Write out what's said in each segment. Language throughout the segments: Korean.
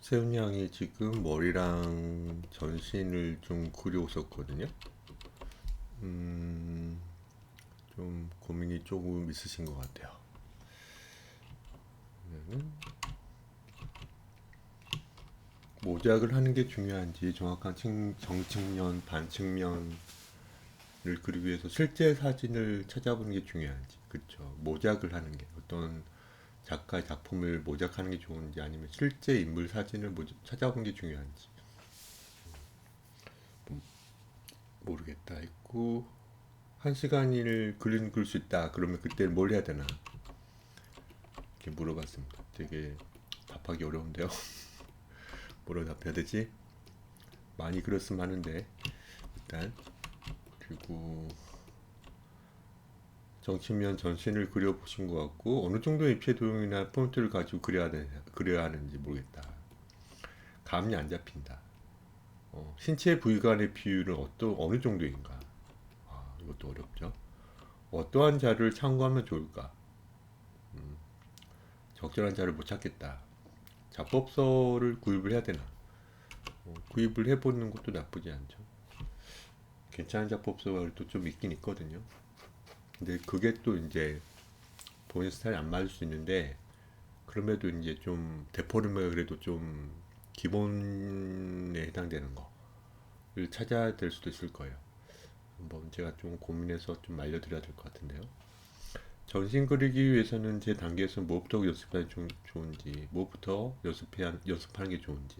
세훈 양이 지금 머리랑 전신을 좀 그려오셨거든요. 음, 좀 고민이 조금 있으신 것 같아요. 그러면은 모작을 하는 게 중요한지 정확한 정측면, 반측면을 그리기 위해서 실제 사진을 찾아보는 게 중요한지, 그렇죠. 모작을 하는 게 어떤 작가의 작품을 모작하는 게 좋은지 아니면 실제 인물 사진을 찾아보는 게 중요한지 모르겠다 했고, 한 시간을 그릴 수 있다. 그러면 그때 뭘 해야 되나? 이렇게 물어봤습니다. 되게 답하기 어려운데요. 뭐라고 답해야 되지? 많이 그렸으면 하는데 일단. 그리고 정치면 전신을 그려보신 것 같고 어느 정도의 입체 도형이나 폰트를 가지고 그려야 하는지 모르겠다. 감이 안 잡힌다. 신체 부위 간의 비율은 어느 정도인가? 이것도 어렵죠. 어떠한 자료를 참고하면 좋을까? 적절한 자료를 못 찾겠다. 자법서를 구입을 해야 되나? 구입을 해보는 것도 나쁘지 않죠. 괜찮은 자법서가 또 좀 있긴 있거든요. 근데 그게 또 이제 본인 스타일이 안 맞을 수 있는데, 그럼에도 이제 좀 데포르메가 그래도 좀 기본에 해당되는 거를 찾아야 될 수도 있을 거예요. 한번 제가 좀 고민해서 좀 알려드려야 될 것 같은데요. 전신 그리기 위해서는 제 단계에서 무엇부터 연습하는 게 좋은지, 무엇부터 연습하는 게 좋은지.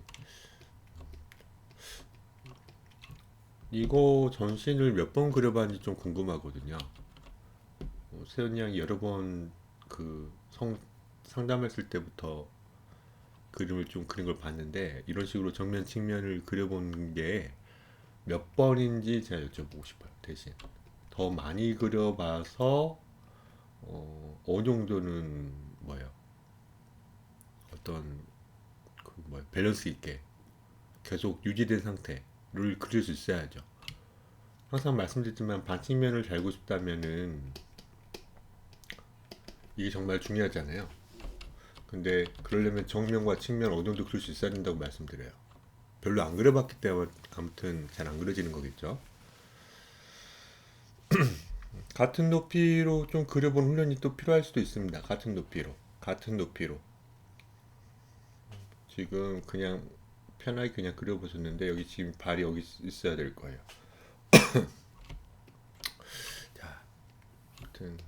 이거 전신을 몇 번 그려봤는지 좀 궁금하거든요. 세연 양이 여러 번 그 상담했을 때부터 그림을 좀 그린 걸 봤는데, 이런 식으로 정면 측면을 그려본 게 몇 번인지 제가 여쭤보고 싶어요. 대신 더 많이 그려봐서 어느 정도는 뭐예요? 어떤 밸런스 있게 계속 유지된 상태를 그릴 수 있어야죠. 항상 말씀드리지만 반측면을 달고 싶다면은 이게 정말 중요하잖아요. 근데 그러려면 정면과 측면 어느 정도 그릴 수 있어야 된다고 말씀드려요. 별로 안 그려봤기 때문에 아무튼 잘 안 그려지는 거겠죠. 같은 높이로 좀 그려본 훈련이 또 필요할 수도 있습니다. 같은 높이로 지금 그냥 편하게 그냥 그려보셨는데 여기 지금 발이 여기 있어야 될 거예요. 자, 아무튼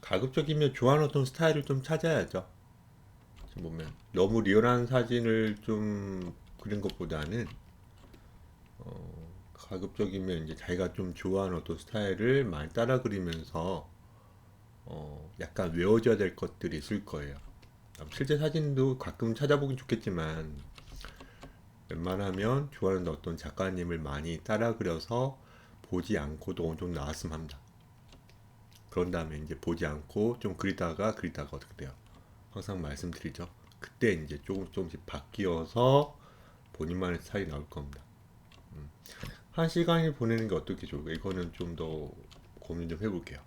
가급적이면 좋아하는 어떤 스타일을 좀 찾아야죠. 지금 보면 너무 리얼한 사진을 좀 그린 것보다는 가급적이면 이제 자기가 좀 좋아하는 어떤 스타일을 많이 따라 그리면서 약간 외워져야 될 것들이 있을 거예요. 실제 사진도 가끔 찾아보긴 좋겠지만 웬만하면 좋아하는 어떤 작가님을 많이 따라 그려서 보지 않고도 어느 정도 나왔으면 합니다. 그런 다음에 이제 보지 않고 좀 그리다가 어떻게 돼요? 항상 말씀드리죠. 그때 이제 조금씩 바뀌어서 본인만의 스타일이 나올 겁니다. 한 시간을 보내는 게 어떻게 좋을까? 이거는 좀 더 고민 좀 해볼게요.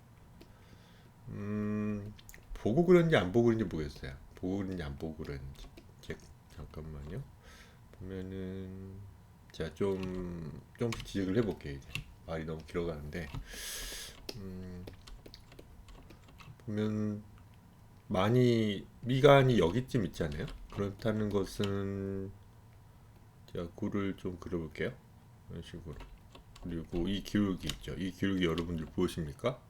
음, 보고 그런지 안 보고 그런지 모르겠어요. 보고 그런지 안 보고 그런지. 잠깐만요. 보면은 제가 좀씩 지적을 해볼게요. 이제 말이 너무 길어가는데 보면 많이 미간이 여기쯤 있잖아요. 그렇다는 것은 제가 굴을 좀 그려볼게요. 이런 식으로. 그리고 이 기울기 있죠. 이 기울기 여러분들 보이십니까?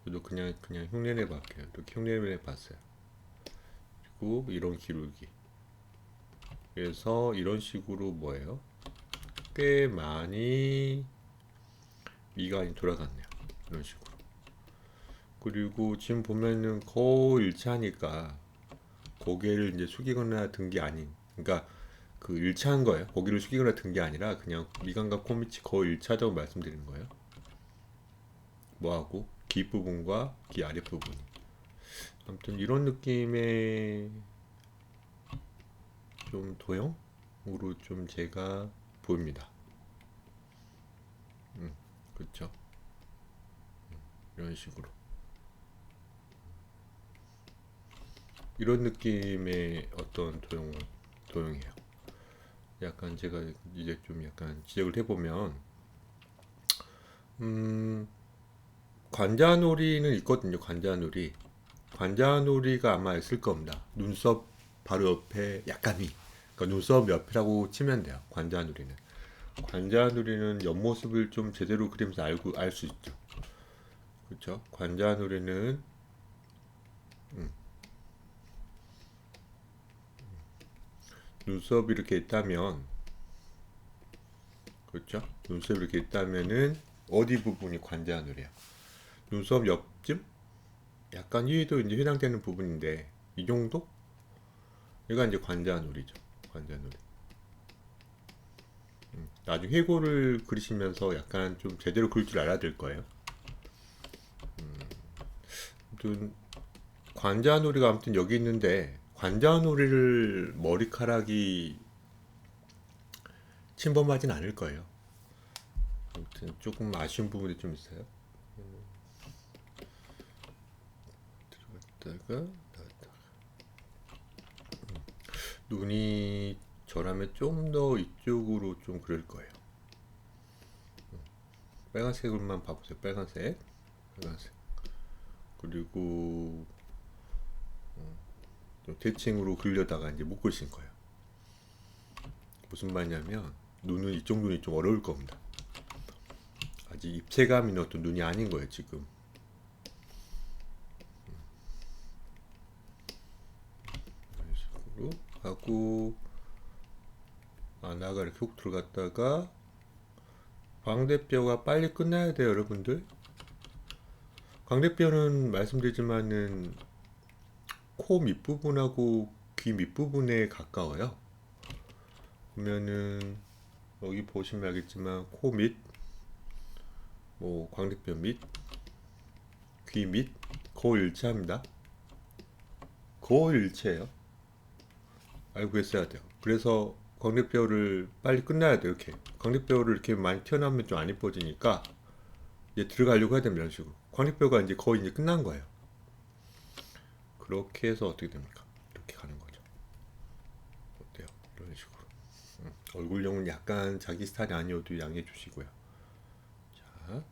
저도 그냥 흉내내 볼게요. 이렇게 흉내내 봤어요. 그리고 이런 기울기. 그래서 이런 식으로 뭐예요? 꽤 많이 미간이 돌아갔네요. 이런 식으로. 그리고 지금 보면은 거의 일치하니까 고개를 이제 숙이거나 든 게 아닌, 그러니까 그 일치한 거예요. 고개를 숙이거나 든 게 아니라 그냥 미간과 코 밑이 거의 일치하다고 말씀드리는 거예요. 뭐하고 귀 부분과 귀 아랫 부분이. 아무튼 이런 느낌의 좀 도형으로 좀 제가 보입니다. 그렇죠? 이런 식으로. 이런 느낌의 어떤 도형이에요. 약간 제가 이제 좀 약간 지적을 해보면, 음, 관자놀이는 있거든요. 관자놀이가 아마 있을 겁니다. 눈썹 바로 옆에 약간 위. 그러니까 눈썹 옆이라고 치면 돼요. 관자놀이는 옆모습을 좀 제대로 그리면서 알 수 있죠. 그렇죠? 관자놀이는 눈썹이 이렇게 있다면, 그렇죠? 눈썹이 이렇게 있다면은 어디 부분이 관자놀이야? 눈썹 옆쯤? 약간 위에도 이제 해당되는 부분인데 이 정도? 얘가 이제 관자놀이죠. 관자놀이. 나중에 회고를 그리시면서 약간 좀 제대로 그릴 줄 알아야 될 거예요. 아무튼 관자놀이가 아무튼 여기 있는데 관자놀이를 머리카락이 침범하진 않을 거예요. 아무튼 조금 아쉬운 부분이 좀 있어요. 들어갔다가 나왔다가. 눈이 저라면 좀 더 이쪽으로 좀 그릴 거예요. 빨간색으로만 봐보세요. 빨간색. 그리고 좀 대칭으로 그리려다가 이제 못 그리신 거예요. 무슨 말이냐면 눈은 이쪽 눈이 좀 어려울 겁니다. 아직 입체감 있는 어떤 눈이 아닌 거예요 지금. 이런 식으로 하고 안아가 이렇게 훅 들어갔다가 광대뼈가 빨리 끝나야 돼요 여러분들. 광대뼈는 말씀드리지만은 코 밑부분하고 귀 밑부분에 가까워요. 보면은 여기 보시면 알겠지만 코 밑, 뭐 광대뼈 밑, 귀 밑, 거의 일치합니다. 거의 일치해요. 알고 있어야 돼요. 그래서 광대뼈를 빨리 끝나야 돼요. 이렇게 광대뼈를 이렇게 많이 튀어나오면 좀 안 이뻐지니까 이제 들어가려고 해야 됩니다. 이런 식으로 광대뼈가 이제 거의 이제 끝난 거예요. 그렇게 해서 어떻게 됩니까? 이렇게 가는 거죠. 어때요? 이런 식으로. 얼굴형은 약간 자기 스타일이 아니어도 양해해 주시고요. 자,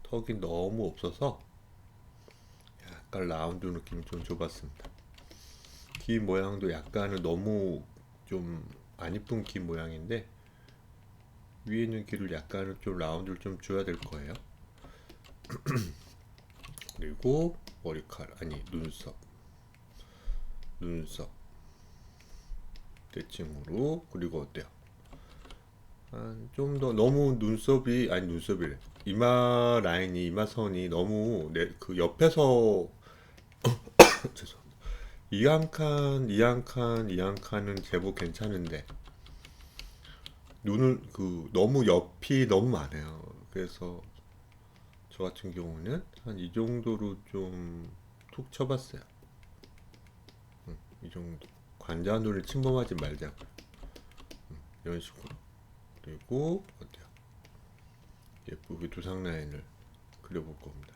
턱이 너무 없어서 약간 라운드 느낌 좀 줘봤습니다. 귀 모양도 약간은 너무 좀 안 이쁜 귀 모양인데 위에 있는 귀를 약간은 좀 라운드를 좀 줘야 될 거예요. 그리고 머리카락, 아니 눈썹 대칭으로. 그리고 어때요? 좀 더 너무 눈썹이, 아니 눈썹이래, 이마 라인이, 이마선이 너무 그 옆에서 죄송합니다. 이 한 칸은 제법 괜찮은데 눈을 그 너무 옆이 너무 많아요. 그래서 저 같은 경우는 한 이 정도로 좀 툭 쳐봤어요. 이 정도. 관자놀이를 침범하지 말자고요. 이런 식으로. 그리고 어때요? 예쁘게 두상 라인을 그려볼 겁니다.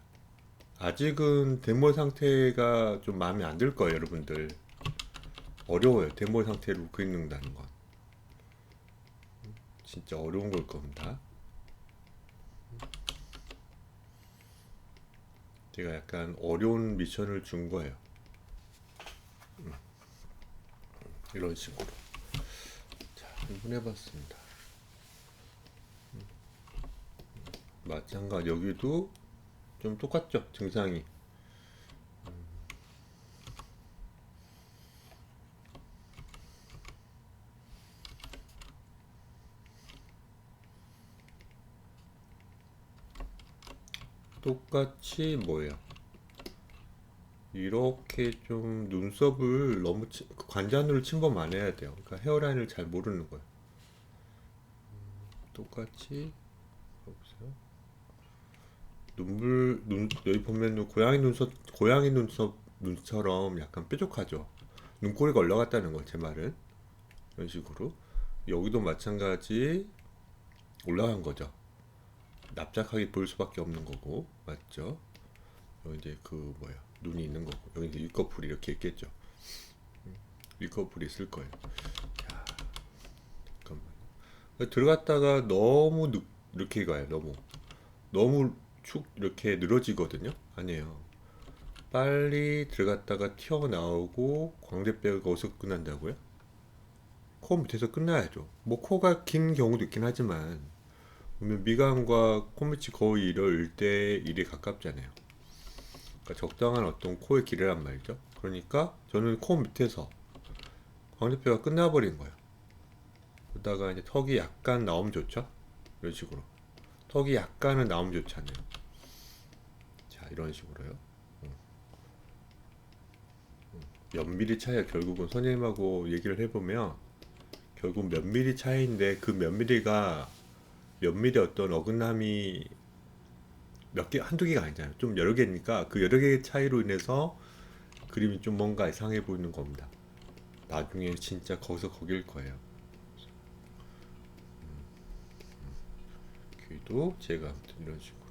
아직은 데모 상태가 좀 마음에 안 들 거예요, 여러분들. 어려워요. 데모 상태로 그린다는 건 진짜 어려운 걸 겁니다. 제가 약간 어려운 미션을 준 거예요. 이런 식으로. 자, 한번 해봤습니다. 마찬가지 여기도 좀 똑같죠, 증상이. 똑같이 뭐예요? 이렇게 좀 눈썹을 너무 관자놀을 침범 안 해야 돼요. 그러니까 헤어라인을 잘 모르는 거예요. 똑같이 보세요. 여기 보면 고양이 눈처럼 약간 뾰족하죠. 눈꼬리가 올라갔다는 거예요, 제 말은. 이런 식으로. 여기도 마찬가지 올라간 거죠. 납작하게 보일 수밖에 없는 거고, 맞죠? 여기 이제 그 뭐야, 눈이 있는 거고, 여기 이제 입꺼풀이 이렇게 있겠죠. 리커버리 있을 거예요. 자, 잠깐만. 들어갔다가 너무 이렇게 가요. 너무 축 이렇게 늘어지거든요. 아니에요. 빨리 들어갔다가 튀어나오고 광대뼈가 어디서 끝난다고요? 코 밑에서 끝나야죠. 뭐 코가 긴 경우도 있긴 하지만 보면 미간과 코 밑이 거의 1대 1에 가깝잖아요. 그러니까 적당한 어떤 코의 길이란 말이죠. 그러니까 저는 코 밑에서 광대뼈가 끝나버린 거예요. 그러다가 이제 턱이 약간 나오면 좋죠. 이런 식으로 턱이 약간은 나오면 좋잖아요. 자, 이런 식으로요. 몇 미리 차이가 결국은 선생님하고 얘기를 해보면 결국 몇 미리 차이인데 그 몇 미리가 몇 미리 어떤 어긋남이 몇 개, 한두 개가 아니잖아요. 좀 여러 개니까 그 여러 개의 차이로 인해서 그림이 좀 뭔가 이상해 보이는 겁니다. 나중에 진짜 거기서 거길 거예요. 귀도 제가 아무튼 이런 식으로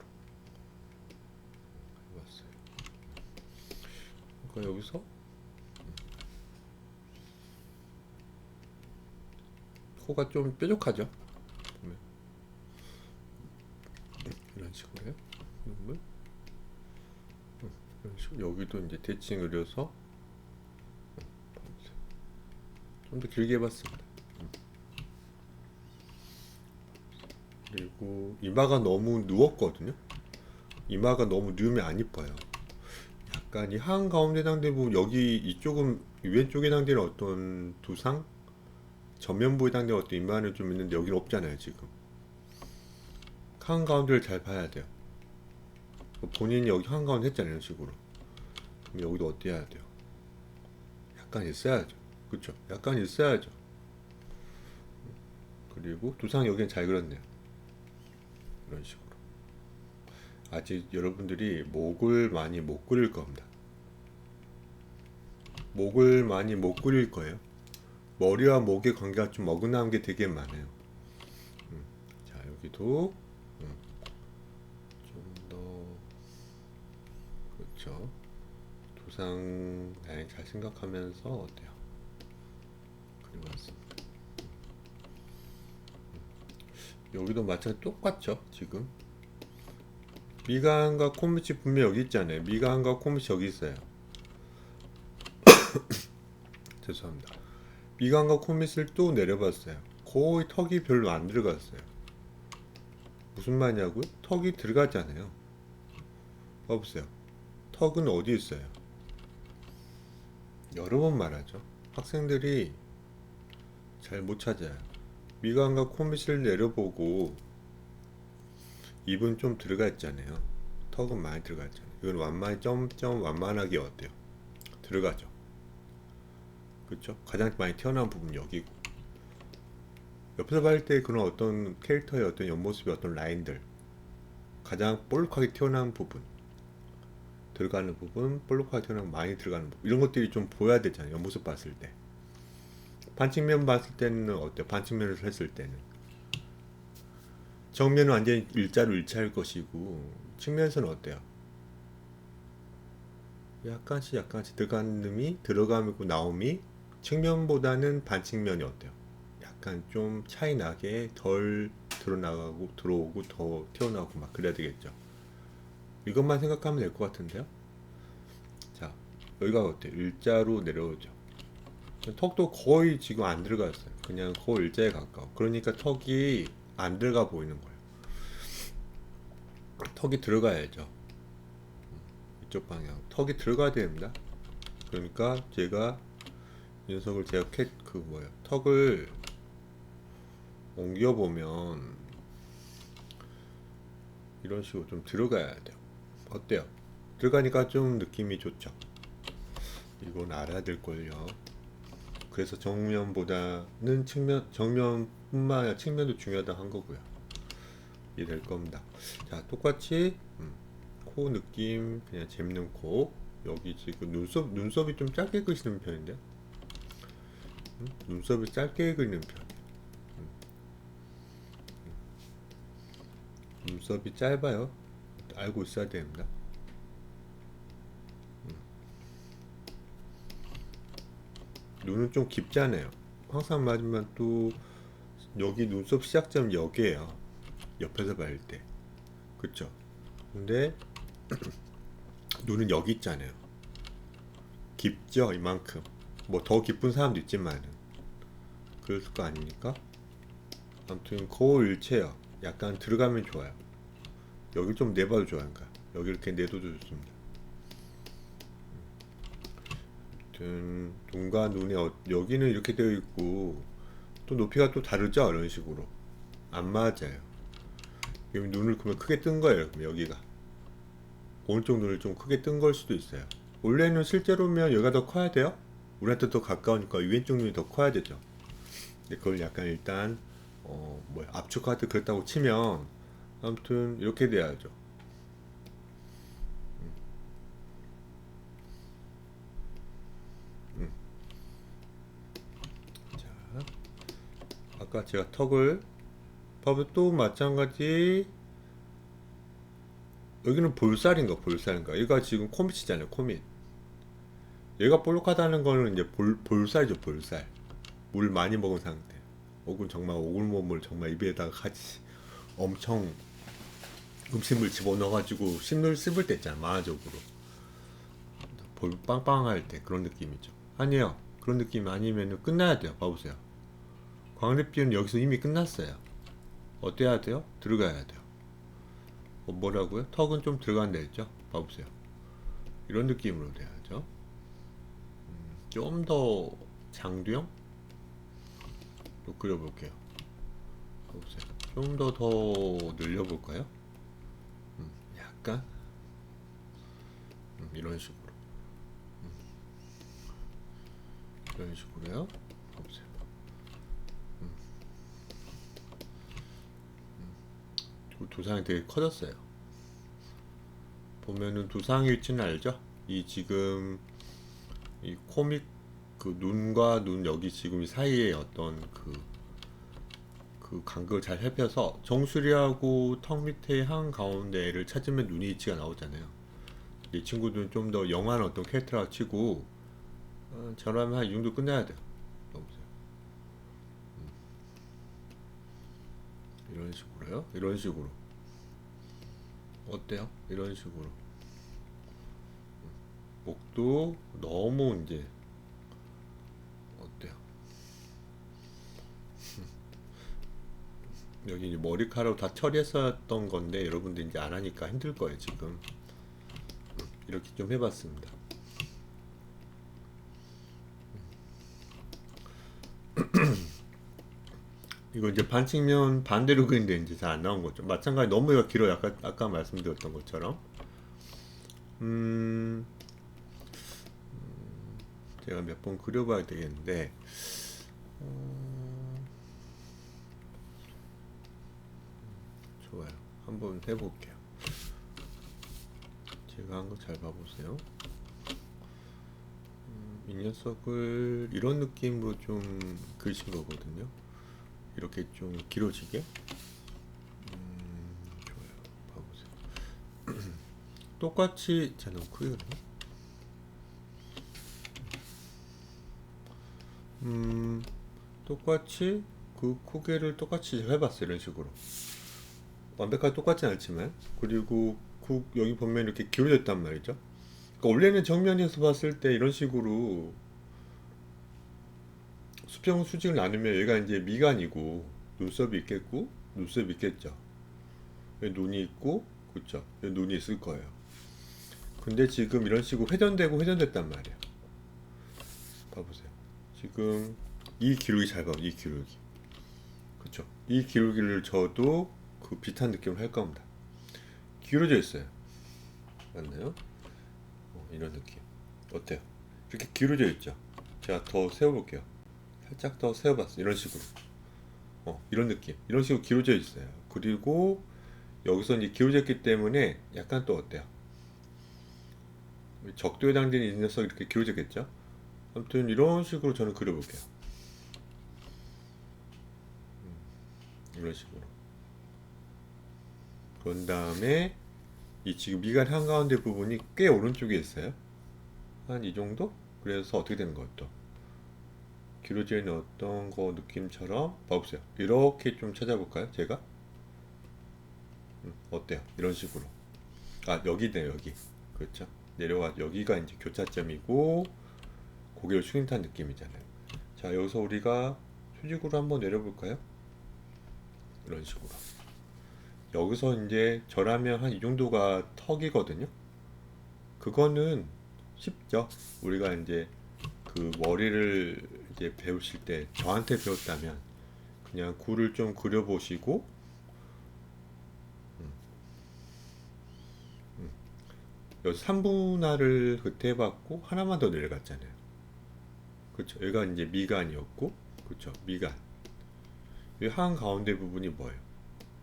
해봤어요. 그러니까 여기서 코가 좀 뾰족하죠. 보면 이런 식으로요. 이런 식으로 여기도 이제 대칭 그려서 좀 더 길게 해봤습니다. 그리고 이마가 너무 누웠거든요. 이마가 너무 누우면 안 이뻐요. 약간 이 한가운데 당대부 여기 이쪽은 왼쪽에 당대는 어떤 두상 전면부에 당대는 어떤 이마는 좀 있는데 여기는 없잖아요. 지금 한가운데를 잘 봐야 돼요. 본인이 여기 한가운데 했잖아요. 이런 식으로. 그럼 여기도 어때야 돼요? 약간 있어야죠. 그쵸? 약간 있어야죠. 그리고 두상 여기는 잘 그렸네요. 이런 식으로. 아직 여러분들이 목을 많이 못 그릴 겁니다. 목을 많이 못 그릴 거예요. 머리와 목의 관계가 좀 어긋나는 게 되게 많아요. 자, 여기도 좀 더 그렇죠. 두상 라인 잘 생각하면서 어때요? 그려봤습니다. 여기도 마찬가지 똑같죠. 지금 미간과 콧밑이 분명 여기 있잖아요. 미간과 콧밑이 여기 있어요. 죄송합니다. 미간과 콧밑을 또 내려봤어요. 거의 턱이 별로 안 들어갔어요. 무슨 말이냐고요? 턱이 들어가잖아요. 봐보세요. 턱은 어디 있어요? 여러 번 말하죠. 학생들이 잘 못 찾아요. 미간과 콧밑을 내려보고 입은 좀 들어가 있잖아요. 턱은 많이 들어가 있잖아요. 이건 완만히 점점 완만하게 어때요? 들어가죠. 그렇죠? 가장 많이 튀어나온 부분 여기고 옆에서 봤을 때 그런 어떤 캐릭터의 어떤 옆모습의 어떤 라인들 가장 볼록하게 튀어나온 부분 들어가는 부분 볼록하게 튀어나온 많이 들어가는 부분 이런 것들이 좀 보여야 되잖아요. 옆모습 봤을 때 반측면 봤을 때는 어때요? 반측면에서 했을 때는 정면은 완전히 일자로 일치할 것이고 측면에서는 어때요? 약간씩 들어가는 들어가고 나옴이 측면보다는 반측면이 어때요? 약간 좀 차이 나게 덜 드러나가고 들어오고 더 튀어나오고 막 그래야 되겠죠. 이것만 생각하면 될 것 같은데요. 자, 여기가 어때요? 일자로 내려오죠. 턱도 거의 지금 안 들어갔어요. 그냥 거의 일자에 가까워. 그러니까 턱이 안 들어가 보이는 거예요. 턱이 들어가야죠. 이쪽 방향. 턱이 들어가야 됩니다. 그러니까 제가 이 녀석을 제가 턱을 옮겨보면 이런 식으로 좀 들어가야 돼요. 어때요? 들어가니까 좀 느낌이 좋죠. 이건 알아야 될걸요. 그래서 정면보다는 정면뿐만 아니라 측면도 중요하다 한 거고요. 이해될 겁니다. 자, 똑같이 코 느낌 그냥 재밌는 코. 여기 지금 눈썹이 좀 짧게 그리시는 편인데요. 눈썹이 짧게 그리는 편. 눈썹이 짧아요. 알고 있어야 됩니다. 눈은 좀 깊잖아요. 항상 맞으면 또 여기 눈썹 시작점 여기에요. 옆에서 봤을 때. 그쵸? 근데 눈은 여기 있잖아요. 깊죠? 이만큼. 뭐 더 깊은 사람도 있지만은. 그럴 거 아닙니까? 아무튼 거울 일체요. 약간 들어가면 좋아요. 여기 좀 내봐도 좋아한가. 여기 이렇게 내둬도 좋습니다. 아무튼 눈과 눈의 여기는 이렇게 되어 있고 또 높이가 또 다르죠. 이런 식으로 안 맞아요. 그럼 눈을 그러면 크게 뜬 거예요. 그럼 여기가 오른쪽 눈을 좀 크게 뜬 걸 수도 있어요. 원래는 실제로면 여기가 더 커야 돼요. 우리한테 더 가까우니까 왼쪽 눈이 더 커야 되죠. 근데 그걸 약간 일단 압축하듯 그랬다고 치면 아무튼 이렇게 돼야죠. 자, 아까 제가 턱을 봐도 또 마찬가지. 여기는 볼살인가. 얘가 지금 코밑이잖아요. 코밑. 얘가 볼록하다는 거는 이제 볼살이죠. 볼살. 물 많이 먹은 상태. 혹은 정말 오글몸을 정말 입에다가 같이 엄청 음식물 집어넣어가지고 심을 씹을 때 있잖아. 만화적으로 볼 빵빵할 때 그런 느낌이죠. 아니에요. 그런 느낌 아니면 끝나야 돼요. 봐보세요. 광대뼈는 여기서 이미 끝났어요. 어때야 돼요? 들어가야 돼요. 뭐라고요? 턱은 좀 들어간다 했죠? 봐보세요. 이런 느낌으로 돼야죠. 좀 더 장두형? 또 그려볼게요. 봐보세요. 좀 더 늘려볼까요? 약간 이런 식으로. 이런 식으로요. 봐보세요. 두상이 되게 커졌어요. 보면은 두상의 위치는 알죠? 이 지금 이 코믹 그 눈과 눈 여기 지금 이 사이에 어떤 그 간극을 잘 살펴서 정수리하고 턱 밑에 한 가운데를 찾으면 눈이 위치가 나오잖아요. 이 친구들은 좀 더 영한 어떤 캐릭터라고 치고 저라면 한 이 정도 끝내야 돼요. 보세요. 이런 식으로요. 이런 식으로 어때요? 이런 식으로 목도 너무 이제 어때요? 여기 이제 머리카락 다 처리했었던 건데 여러분들 이제 안 하니까 힘들 거예요 지금. 이렇게 좀 해봤습니다. 이거 이제 반측면 반대로 그린데 이제 잘 안 나온 거죠. 마찬가지 너무 이거 길어요. 아까 말씀드렸던 것처럼. 제가 몇 번 그려봐야 되겠는데, 좋아요. 한번 해볼게요. 제가 한 거 잘 봐보세요. 이 녀석을 이런 느낌으로 좀 그리신 거거든요. 이렇게 좀 길어지게. 좋아요. 봐보세요. 똑같이, 자, 너무 크게 그랬나? 똑같이 그 고개를 똑같이 해봤어요. 이런 식으로. 완벽하게 똑같진 않지만. 그리고 여기 보면 이렇게 기울어졌단 말이죠. 그러니까 원래는 정면에서 봤을 때 이런 식으로 수평 수직을 나누면 얘가 이제 미간이고 눈썹이 있겠고 눈썹이 있겠죠. 여기 눈이 있고 그쵸. 여기 눈이 있을 거예요. 근데 지금 이런 식으로 회전되고 회전됐단 말이에요. 봐보세요. 지금 이 기울기 잘 봐. 이 기울기. 그쵸. 이 기울기를 저도 그 비슷한 느낌을 할 겁니다. 기울어져 있어요. 맞나요? 이런 느낌. 어때요? 이렇게 기울어져 있죠. 제가 더 세워볼게요. 살짝 더 세워봤어요. 이런 식으로. 이런 느낌. 이런 식으로 기울어져 있어요. 그리고 여기서 이제 기울어져 있기 때문에 약간 또 어때요? 적도에 해당되는 이 녀석 이렇게 기울어졌겠죠? 아무튼 이런 식으로 저는 그려볼게요. 이런 식으로. 그런 다음에 이 지금 미간 한가운데 부분이 꽤 오른쪽에 있어요. 한 이 정도? 그래서 어떻게 되는 것도 뒤로 지는 어떤 거 느낌처럼 봐보세요. 이렇게 좀 찾아볼까요? 제가 어때요? 이런 식으로. 아, 여기네요. 여기. 그렇죠? 내려와 여기가 이제 교차점이고 고개를 숙인 듯한 느낌이잖아요. 자, 여기서 우리가 수직으로 한번 내려볼까요? 이런 식으로. 여기서 이제 저라면 한 이 정도가 턱이거든요. 그거는 쉽죠. 우리가 이제 그 머리를 이제 배우실 때 저한테 배웠다면 그냥 굴을 좀 그려보시고 여기서 3분할을 그때 해봤고 하나만 더 내려갔잖아요. 그렇죠. 여기가 이제 미간이었고 그렇죠. 미간. 이 한 가운데 부분이 뭐예요?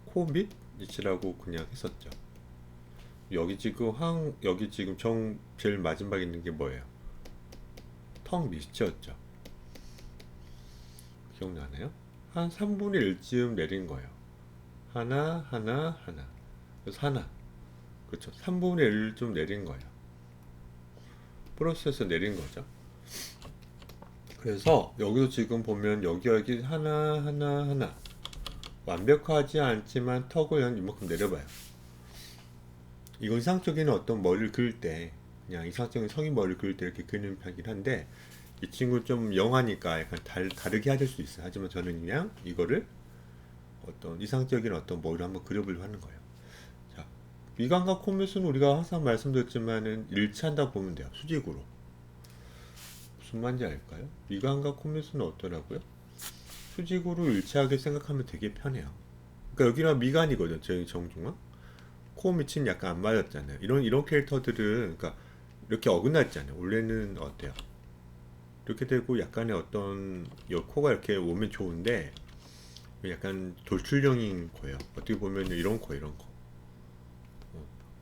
코 밑 밑이라고 그냥 했었죠. 여기 지금 제일 마지막에 있는 게 뭐예요? 턱 밑이었죠. 기억나나요? 한 3분의 1쯤 내린 거예요. 하나, 하나, 하나. 그래서 하나. 그렇죠. 3분의 1좀 내린 거예요. 프로세스에서 내린 거죠. 그래서 여기서 지금 보면 여기 하나, 하나, 하나. 완벽하지 않지만 턱을 이만큼 내려봐요. 이건 이상적인 어떤 머리를 그릴 때 그냥 이상적인 성인 머리를 그릴 때 이렇게 그리는 편이긴 한데 이 친구 좀 영하니까 약간 다르게 해야 될 수 있어요. 하지만 저는 그냥 이거를 어떤 이상적인 어떤 머리를 한번 그려보려고 하는 거예요. 자, 미간과 콧밑은 우리가 항상 말씀드렸지만은 일치한다고 보면 돼요. 수직으로. 무슨 말인지 알까요? 미간과 콧밑은 어떠라고요? 수직으로 일치하게 생각하면 되게 편해요. 그러니까 여기가 미간이거든요. 저희 정중앙. 코 밑은 약간 안 맞았잖아요. 이런 캐릭터들은 그러니까 이렇게 어긋났잖아요. 원래는 어때요? 이렇게 되고 약간의 어떤 코가 이렇게 오면 좋은데 약간 돌출형인 거예요. 어떻게 보면 이런 거 이런 거.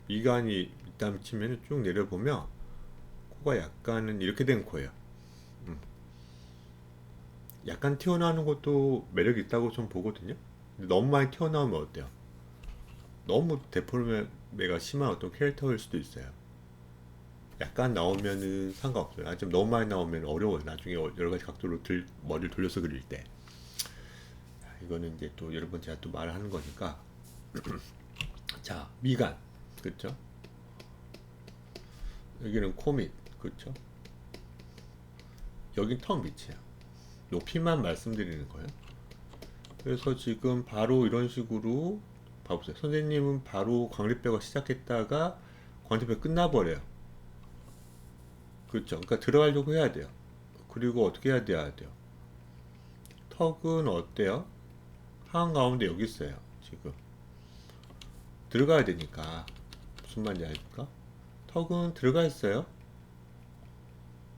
미간이 있다 치면 쭉 내려보면 코가 약간은 이렇게 된 코예요. 약간 튀어나오는 것도 매력 있다고 좀 보거든요. 근데 너무 많이 튀어나오면 어때요? 너무 데포메가 심한 어떤 캐릭터일 수도 있어요. 약간 나오면은 상관없어요. 하지만 너무 많이 나오면 어려워요. 나중에 여러 가지 각도로 머리를 돌려서 그릴 때. 이거는 이제 또 여러 번 제가 또 말을 하는 거니까. 자, 미간. 그렇죠? 여기는 코 밑. 그렇죠? 여긴 턱 밑이야. 높이만 말씀드리는 거예요. 그래서 지금 바로 이런 식으로 봐보세요. 선생님은 바로 광대뼈가 시작했다가 광대뼈 끝나버려요. 그렇죠. 그러니까 들어가려고 해야 돼요. 그리고 어떻게 해야 돼요? 턱은 어때요? 한가운데 여기 있어요. 지금 들어가야 되니까 무슨 말인지 알까? 턱은 들어가 있어요.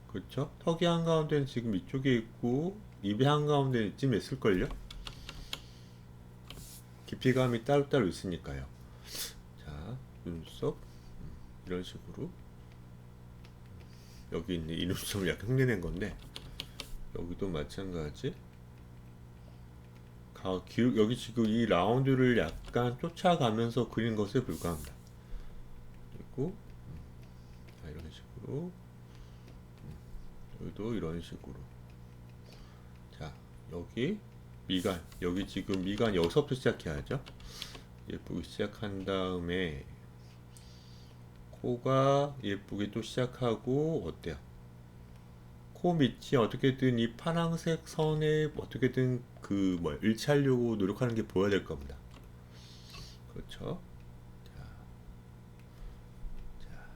그렇죠? 턱이 한가운데는 지금 이쪽에 있고 입이 한가운데 이쯤에 있을걸요? 깊이감이 따로따로 있으니까요. 자, 눈썹 이런 식으로 여기 있는 이 눈썹을 약간 흉내낸 건데 여기도 마찬가지. 여기 지금 이 라운드를 약간 쫓아가면서 그린 것에 불과합니다. 그리고 이런 식으로 여기도 이런 식으로. 자, 여기 미간, 여기 지금 미간 여기서부터 시작해야죠. 예쁘게 시작한 다음에 코가 예쁘게 또 시작하고 어때요? 코 밑이 어떻게든 이 파란색 선에 어떻게든 일치하려고 노력하는 게 보여야 될 겁니다. 그렇죠? 자,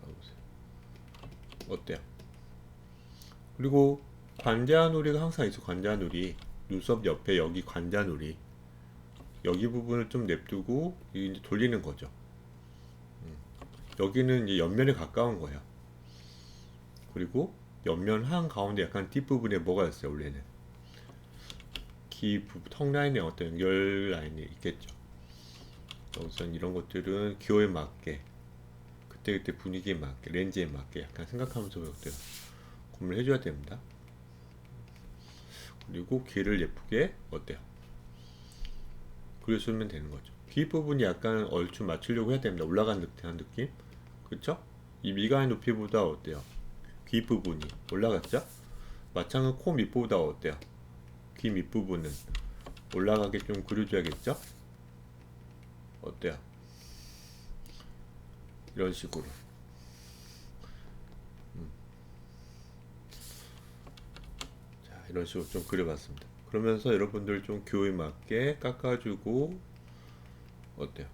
봐보세요. 어때요? 그리고 관자놀이가 항상 있어. 관자놀이. 눈썹 옆에 여기 관자놀이. 여기 부분을 좀 냅두고 이제 돌리는 거죠. 여기는 이제 옆면에 가까운 거예요. 그리고 옆면 한 가운데 약간 뒷부분에 뭐가 있어요, 원래는? 턱 라인에 어떤 연결 라인이 있겠죠. 우선 이런 것들은 기호에 맞게, 그때그때 분위기에 맞게, 렌즈에 맞게 약간 생각하면서 이것들 고민을 해줘야 됩니다. 그리고 귀를 예쁘게 어때요? 그려주면 되는 거죠. 귀 부분이 약간 얼추 맞추려고 해야 됩니다. 올라간 듯한 느낌? 그쵸? 이 미간의 높이보다 어때요? 귀 부분이 올라갔죠? 마창은 코 밑보다 어때요? 귀 밑부분은 올라가게 좀 그려줘야겠죠? 어때요? 이런 식으로. 자, 이런 식으로 좀 그려봤습니다. 그러면서 여러분들 좀 교에 맞게 깎아주고 어때요?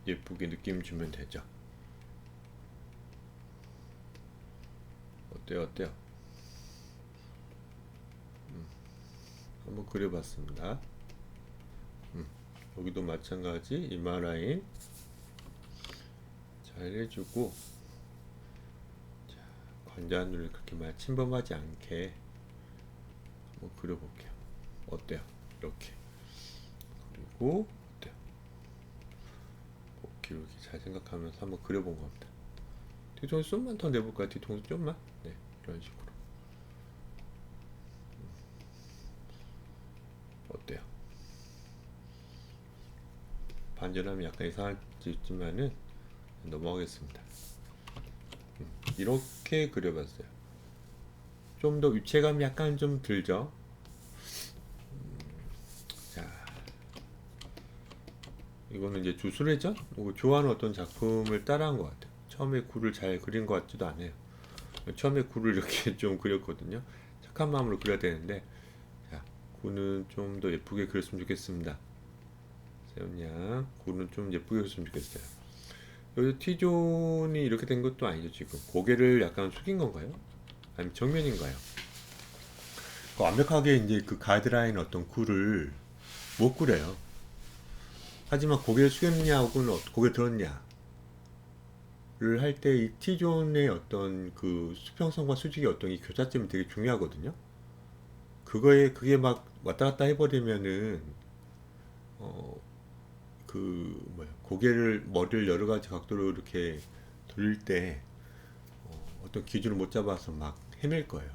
예쁘게 느낌 주면 되죠. 어때요? 어때요? 한번 그려봤습니다. 여기도 마찬가지 이마 라인 잘 해주고, 자, 관자눈을 그렇게 많이 침범하지 않게 한번 그려볼게요. 어때요? 이렇게. 그리고 어때요? 기울기 잘 생각하면서 한번 그려본 겁니다. 뒤통수 좀만 더 내볼까요? 뒤통수 좀만? 네, 이런 식으로. 어때요? 반전하면 약간 이상할 수 있지만은 넘어가겠습니다. 이렇게 그려봤어요. 좀 더 유체감이 약간 좀 들죠? 자, 이거는 이제 주술회전? 좋아하는 어떤 작품을 따라한 것 같아요. 처음에 굴을 잘 그린 것 같지도 않아요. 처음에 굴을 이렇게 좀 그렸거든요. 착한 마음으로 그려야 되는데, 자, 굴은 좀 더 예쁘게 그렸으면 좋겠습니다. 세훈양, 굴은 좀 예쁘게 그렸으면 좋겠어요. 여기 T존이 이렇게 된 것도 아니죠, 지금. 고개를 약간 숙인 건가요? 아니면 정면인가요? 완벽하게 이제 그 가이드라인 어떤 굴을 못 그려요. 하지만 고개를 숙였냐 혹은 고개 들었냐를 할 때 이 T존의 어떤 그 수평성과 수직의 어떤 이 교차점이 되게 중요하거든요. 그게 막 왔다 갔다 해버리면은 그 뭐야, 머리를 여러 가지 각도로 이렇게 돌릴 때 어떤 기준을 못 잡아서 막 헤맬 거예요.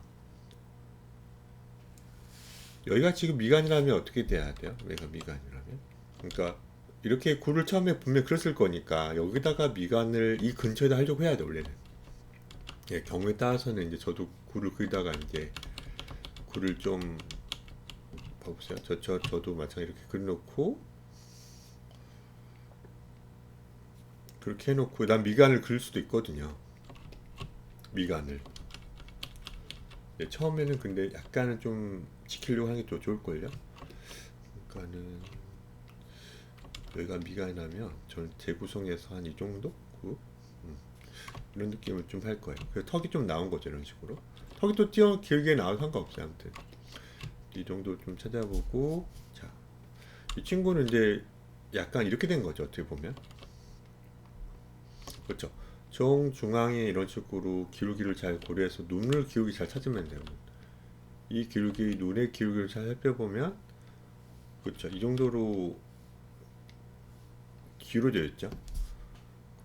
여기가 지금 미간이라면 어떻게 돼야 돼요? 여기가 미간이라면? 그러니까 이렇게 굴을 처음에 분명히 그렸을 거니까 여기다가 미간을 이 근처에다 하려고 해야 돼, 원래는. 예, 경우에 따라서는 이제 저도 굴을 그리다가 이제 굴을 좀 봐보세요. 저도 마찬가지로 이렇게 그려놓고 그렇게 해놓고 난 미간을 그릴 수도 있거든요. 미간을. 예, 처음에는 근데 약간은 좀 지키려고 하는 게 더 좋을걸요? 그러니까는 여기가 미간이라면 저는 재구성해서 한 이 정도? 이런 느낌을 좀 할 거예요. 그래서 턱이 좀 나온 거죠, 이런 식으로. 턱이 또 길게 나와도 상관없어요, 아무튼. 이 정도 좀 찾아보고, 자, 이 친구는 이제 약간 이렇게 된 거죠, 어떻게 보면. 그렇죠. 정중앙에 이런 식으로 기울기를 잘 고려해서 눈을 기울기 잘 찾으면 돼요. 이 기울기, 눈의 기울기를 잘 살펴보면, 그렇죠. 이 정도로 기울어져 있죠.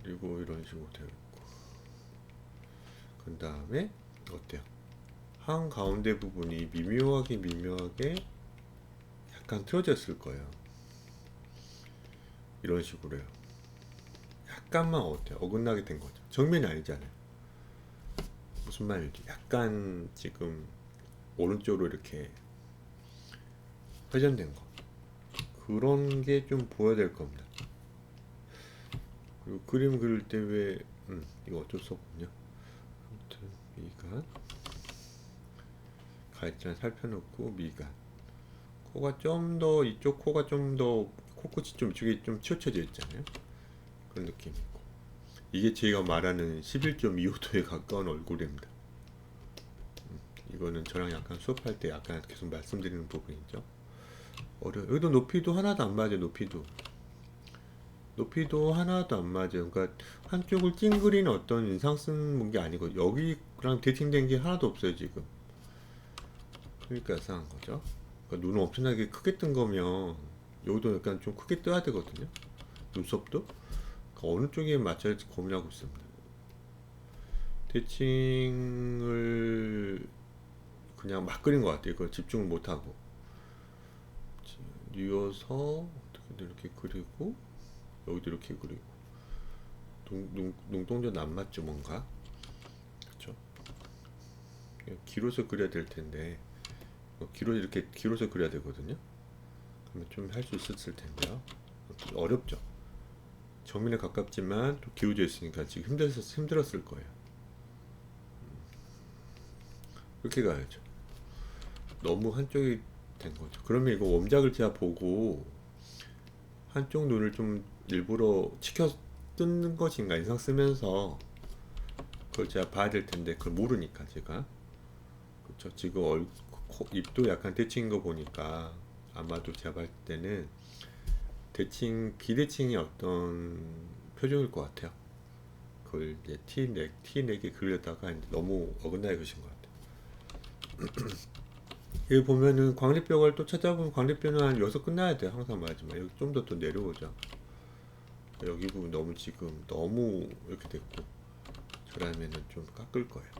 그리고 이런 식으로 되어 있고. 그 다음에, 어때요? 한 가운데 부분이 미묘하게 약간 틀어졌을 거예요. 이런 식으로요. 약간만 어때요? 어긋나게 된 거죠. 정면이 아니잖아요. 무슨 말인지 약간 지금 오른쪽으로 이렇게 회전된 거, 그런 게 좀 보여야 될 겁니다. 그리고 그림 그릴 때 왜 이거 어쩔 수 없군요. 아무튼 미간 가이드라인 살펴놓고 미간, 코가 좀 더 이쪽 코가 좀 더 코끝이 좀 이쪽에 좀 치우쳐져 있잖아요. 그런 느낌이고, 이게 제가 말하는 11.25도에 가까운 얼굴입니다. 이거는 저랑 약간 수업할 때 약간 계속 말씀드리는 부분이죠. 여기도 높이도 하나도 안 맞아요. 높이도 하나도 안 맞아요. 그러니까 한쪽을 찡그리는 어떤 인상 쓴 게 아니고 여기랑 대칭된 게 하나도 없어요, 지금. 그러니까 이상한 거죠. 그러니까 눈을 엄청나게 크게 뜬 거면 여기도 약간 좀 크게 떠야 되거든요. 눈썹도. 그러니까 어느 쪽에 맞춰야 할지 고민하고 있습니다. 대칭을 그냥 막 그린 것 같아요. 이거 집중을 못하고. 뉘어서 어떻게 이렇게 그리고 여기도 이렇게 그리고 눈동자는 안 맞죠, 뭔가. 그냥 길어서 그려야 될 텐데 이렇게 길어서 그려야 되거든요. 그러면 좀 할 수 있었을 텐데요. 어렵죠. 정면에 가깝지만 또 기울져 있으니까 지금 힘들었을 거예요. 그렇게 가야죠. 너무 한쪽이 된 거죠. 그러면 이거 원작을 제가 보고 한쪽 눈을 좀 일부러 치켜 뜯는 것인가 인상 쓰면서 그걸 제가 봐야 될 텐데 그걸 모르니까 제가 그렇죠. 지금 입도 약간 대칭인 거 보니까 아마도 제가 봤을 때는 비대칭이 어떤 표정일 것 같아요. 그걸 이제 티내게 그리려다가 이제 너무 어긋나게 그리신 것 같아요. 여기 보면은 광립벽을 또 찾아보면 광립뼈는 한 여기서 끝나야 돼요. 항상 말하지만 여기 좀 더 내려오죠. 여기 부분 너무 이렇게 됐고 그러면은 좀 깎을 거예요.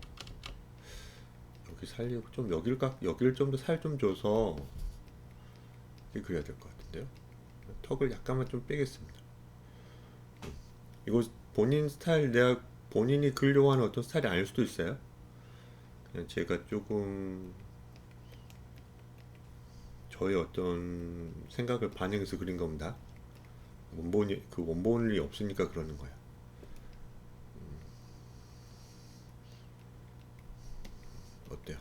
여기 살리고 좀 여기를 좀 더 살 좀 줘서 이렇게 그려야 될 것 같은데요. 턱을 약간만 좀 빼겠습니다. 이거 본인 스타일 내가 본인이 그리려고 하는 어떤 스타일이 아닐 수도 있어요. 그냥 제가 조금 저의 어떤 생각을 반영해서 그린 겁니다. 원본이 없으니까 그러는 거야. 어때요?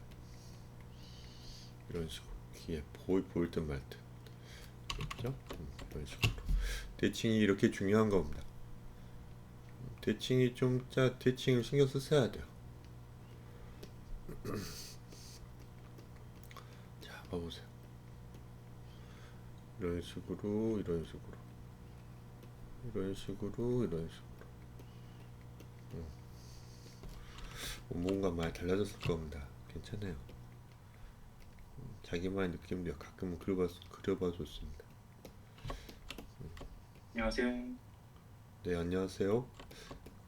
이런 식으로 귀에 보일 듯 말 듯. 그렇죠? 이런 식으로 대칭이 이렇게 중요한 겁니다. 대칭을 신경 써야 돼요. 자, 봐보세요. 이런 식으로 뭔가 많이 달라졌을 겁니다. 괜찮아요. 자기만의 느낌도 가끔은 그려봐 좋습니다. 안녕하세요. 네, 안녕하세요.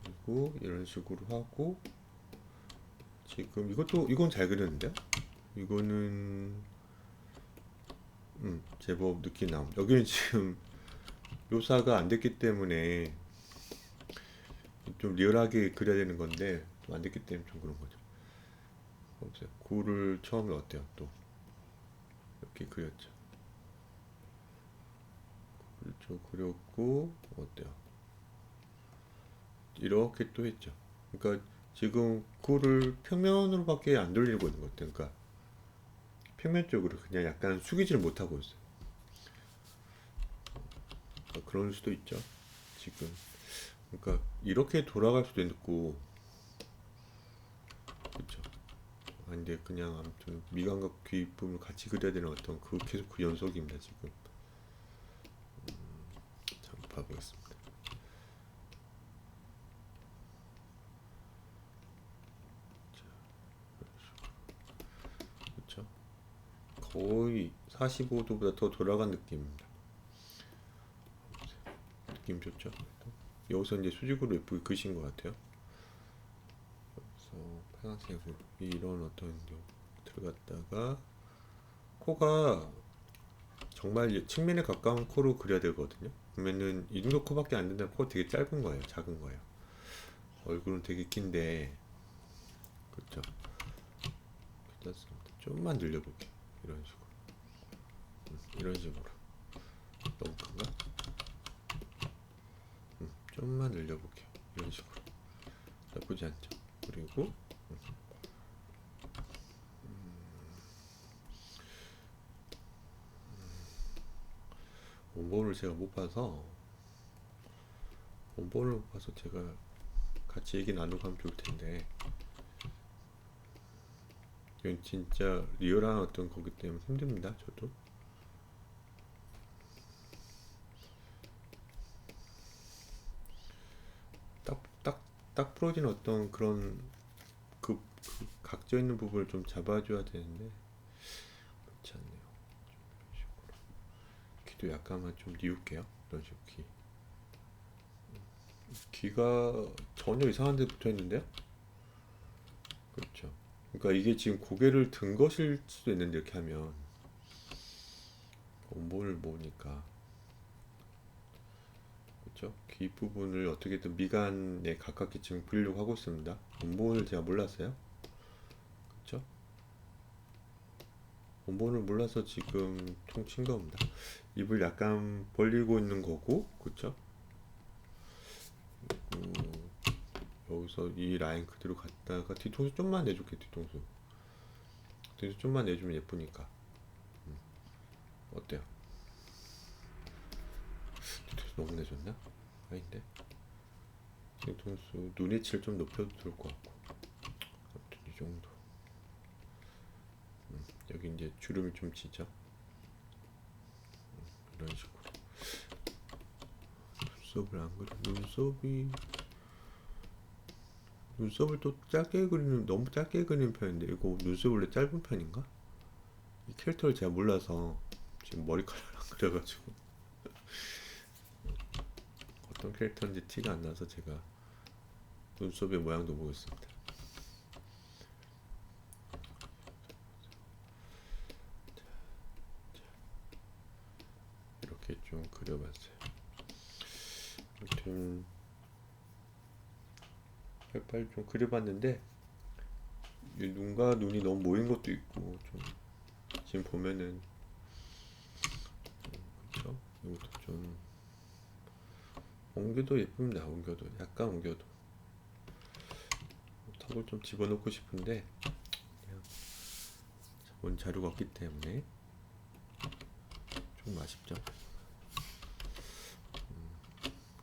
그리고 이런 식으로 하고 지금 이건 잘 그렸는데요? 이거는 제법 느낌 나옴. 여기는 지금 묘사가 안 됐기 때문에 좀 리얼하게 그려야 되는 건데 안 됐기 때문에 좀 그런 거죠. 보세요. 구를 처음에 어때요? 또 이렇게 그렸죠. 그렇죠. 그렸고 어때요? 이렇게 또 했죠. 그러니까 지금 구를 평면으로밖에 안 돌리고 있는 것 같아요. 그러니까 평면 쪽으로 그냥 약간 숙이지를 못하고 있어요. 그럴 수도 있죠. 지금 그러니까 이렇게 돌아갈 수도 있고 그렇죠. 근데 그냥 아무튼 미간과 귀 부분을 같이 그려야 되는 어떤 계속 그 연속입니다. 지금 자, 봐보겠습니다. 그렇죠. 거의 45도보다 더 돌아간 느낌입니다. 느낌 좋죠. 여기서 이제 수직으로 예쁘게 그신 것 같아요. 그래서 파란색으로 이런 어떤 들어갔다가 코가 정말 측면에 가까운 코로 그려야 되거든요. 그러면은 이 정도 코밖에 안 된다면 코 되게 짧은 거예요. 작은 거예요. 얼굴은 되게 긴데 그렇죠. 괜찮습니다. 좀만 늘려볼게요. 이런 식으로 이런 식으로 너무 큰가? 좀만 늘려볼게요. 이런 식으로 나쁘지 않죠. 그리고 원본을 제가 못 봐서 제가 같이 얘기 나누고 하면 좋을 텐데 이건 진짜 리얼한 어떤 거기 때문에 힘듭니다. 저도 딱 부러진 어떤 그런 그 각져 있는 부분을 좀 잡아줘야 되는데 그렇지 않네요. 이런 식으로 귀도 약간만 좀 뉘울게요. 이런 식으로 귀가 전혀 이상한 데 붙어 있는데요? 그렇죠. 그러니까 이게 지금 고개를 든 것일 수도 있는데 이렇게 하면 원본을 모으니까 그렇죠. 귀 부분을 어떻게든 미간에 가깝게 지금 그리려고 하고 있습니다. 원본을 제가 몰랐어요. 그렇죠. 원본을 몰라서 지금 통친 겁니다. 입을 약간 벌리고 있는 거고, 그쵸? 여기서 이 라인 그대로 갔다가 뒤통수 좀만 내줄게. 뒤통수 좀만 내주면 예쁘니까. 어때요? 뒤통수 너무 내줬나? 아닌데. 뒤통수 눈이치를 좀 높여도 좋을 것 같고. 아무튼 이 정도. 여기 이제 주름이 좀 지죠. 이런 식으로. 눈썹을 안 그려. 눈썹을 또 짧게 그리는, 너무 짧게 그리는 편인데, 이거 눈썹이 원래 짧은 편인가? 이 캐릭터를 제가 몰라서 지금 머리카락을 안 그려가지고 어떤 캐릭터인지 티가 안 나서 제가 눈썹의 모양도 보겠습니다. 이렇게 좀 그려봤어요. 아무튼 빨리 좀 그려봤는데, 이 눈과 눈이 너무 모인 것도 있고, 좀 지금 보면은 그쵸? 이것도 좀 옮겨도 예쁩니다. 옮겨도 약간 옮겨도 턱을 좀 집어넣고 싶은데 그냥 본 자료가 없기 때문에 좀 아쉽죠.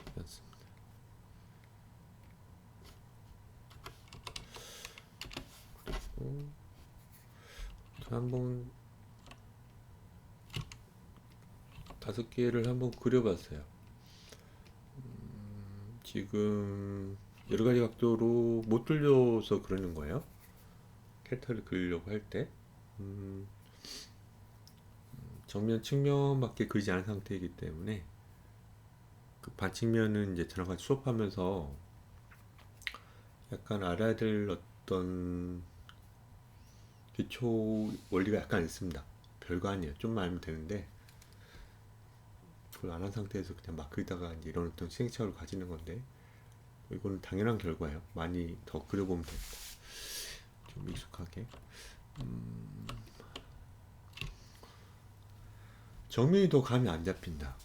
괜찮습니다. 그리고 한번 5개를 한번 그려봤어요. 지금 여러 가지 각도로 못 돌려서 그러는 거예요. 캐릭터를 그리려고 할 때. 정면 측면밖에 그리지 않은 상태이기 때문에 그 반측면은 이제 저랑 같이 수업하면서 약간 알아야 될 어떤 기초 원리가 약간 있습니다. 별거 아니에요. 좀만 알면 되는데 그걸 안 한 상태에서 그냥 막 그리다가 이제 이런 어떤 시행착오를 가지는 건데, 이거는 당연한 결과예요. 많이 더 그려보면 됩니다. 좀 익숙하게. 정면이 더 감이 안 잡힌다.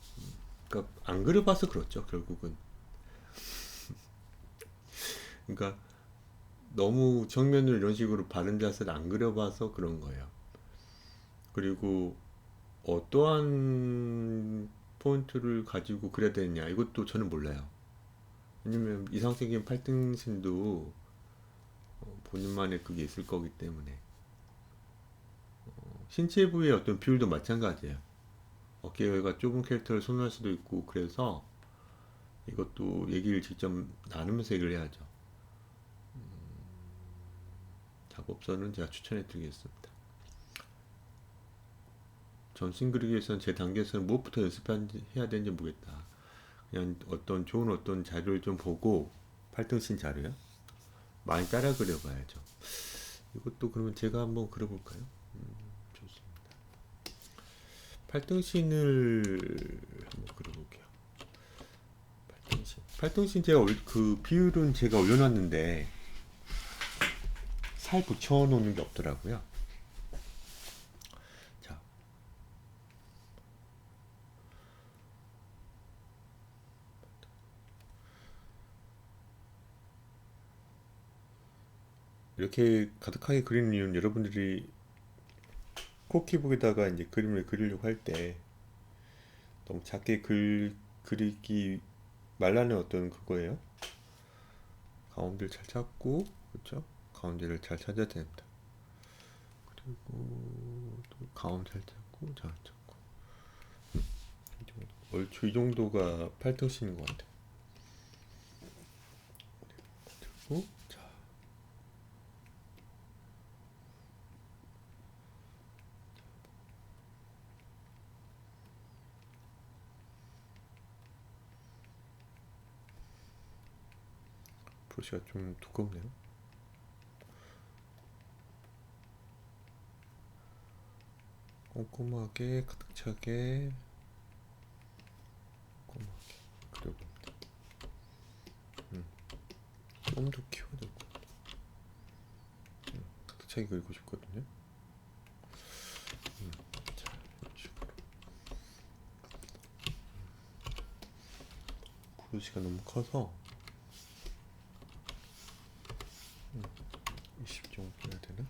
그러니까 안 그려봐서 그렇죠. 결국은. 그러니까 너무 정면을 이런 식으로 바른 자세를 안 그려봐서 그런 거예요. 그리고 어떠한 포인트를 가지고 그려야 되느냐, 이것도 저는 몰라요. 왜냐면 이상적인 팔등신도 본인만의 그게 있을 거기 때문에. 신체 부위의 어떤 비율도 마찬가지예요. 어깨가 좁은 캐릭터를 선호할 수도 있고, 그래서 이것도 얘기를 직접 나누면서 얘기를 해야죠. 작업서는 제가 추천해 드리겠습니다. 전신 그리기 위해서는 제 단계에서는 무엇부터 연습해야 되는지 모르겠다. 그냥 어떤 좋은 어떤 자료를 좀 보고, 팔등신 자료요? 많이 따라 그려봐야죠. 이것도 그러면 제가 한번 그려볼까요? 좋습니다. 팔등신을 한번 그려볼게요. 팔등신 제가 그 비율은 제가 올려놨는데 살 붙여놓는 게 없더라고요. 자, 이렇게 가득하게 그리는 이유는 여러분들이 코키북에다가 이제 그림을 그리려고 할 때 너무 작게 그리기 말라는 어떤 그거예요. 가운데를 잘 찾고, 그렇죠? 가운데를 잘 찾아야 됩니다. 그리고 또 가운데 잘 찾고, 잘 찾고. 얼추 이 정도가 팔등신인 것 같아요. 그리고 자, 브러쉬가 좀 두껍네요. 꼼꼼하게 가득 차게 꼼꼼하게 그려봅니다. 좀 더 키워야 될 것 같아요. 가득 차게 그리고 싶거든요. 브러쉬가 너무 커서 20 정도 해야 되나?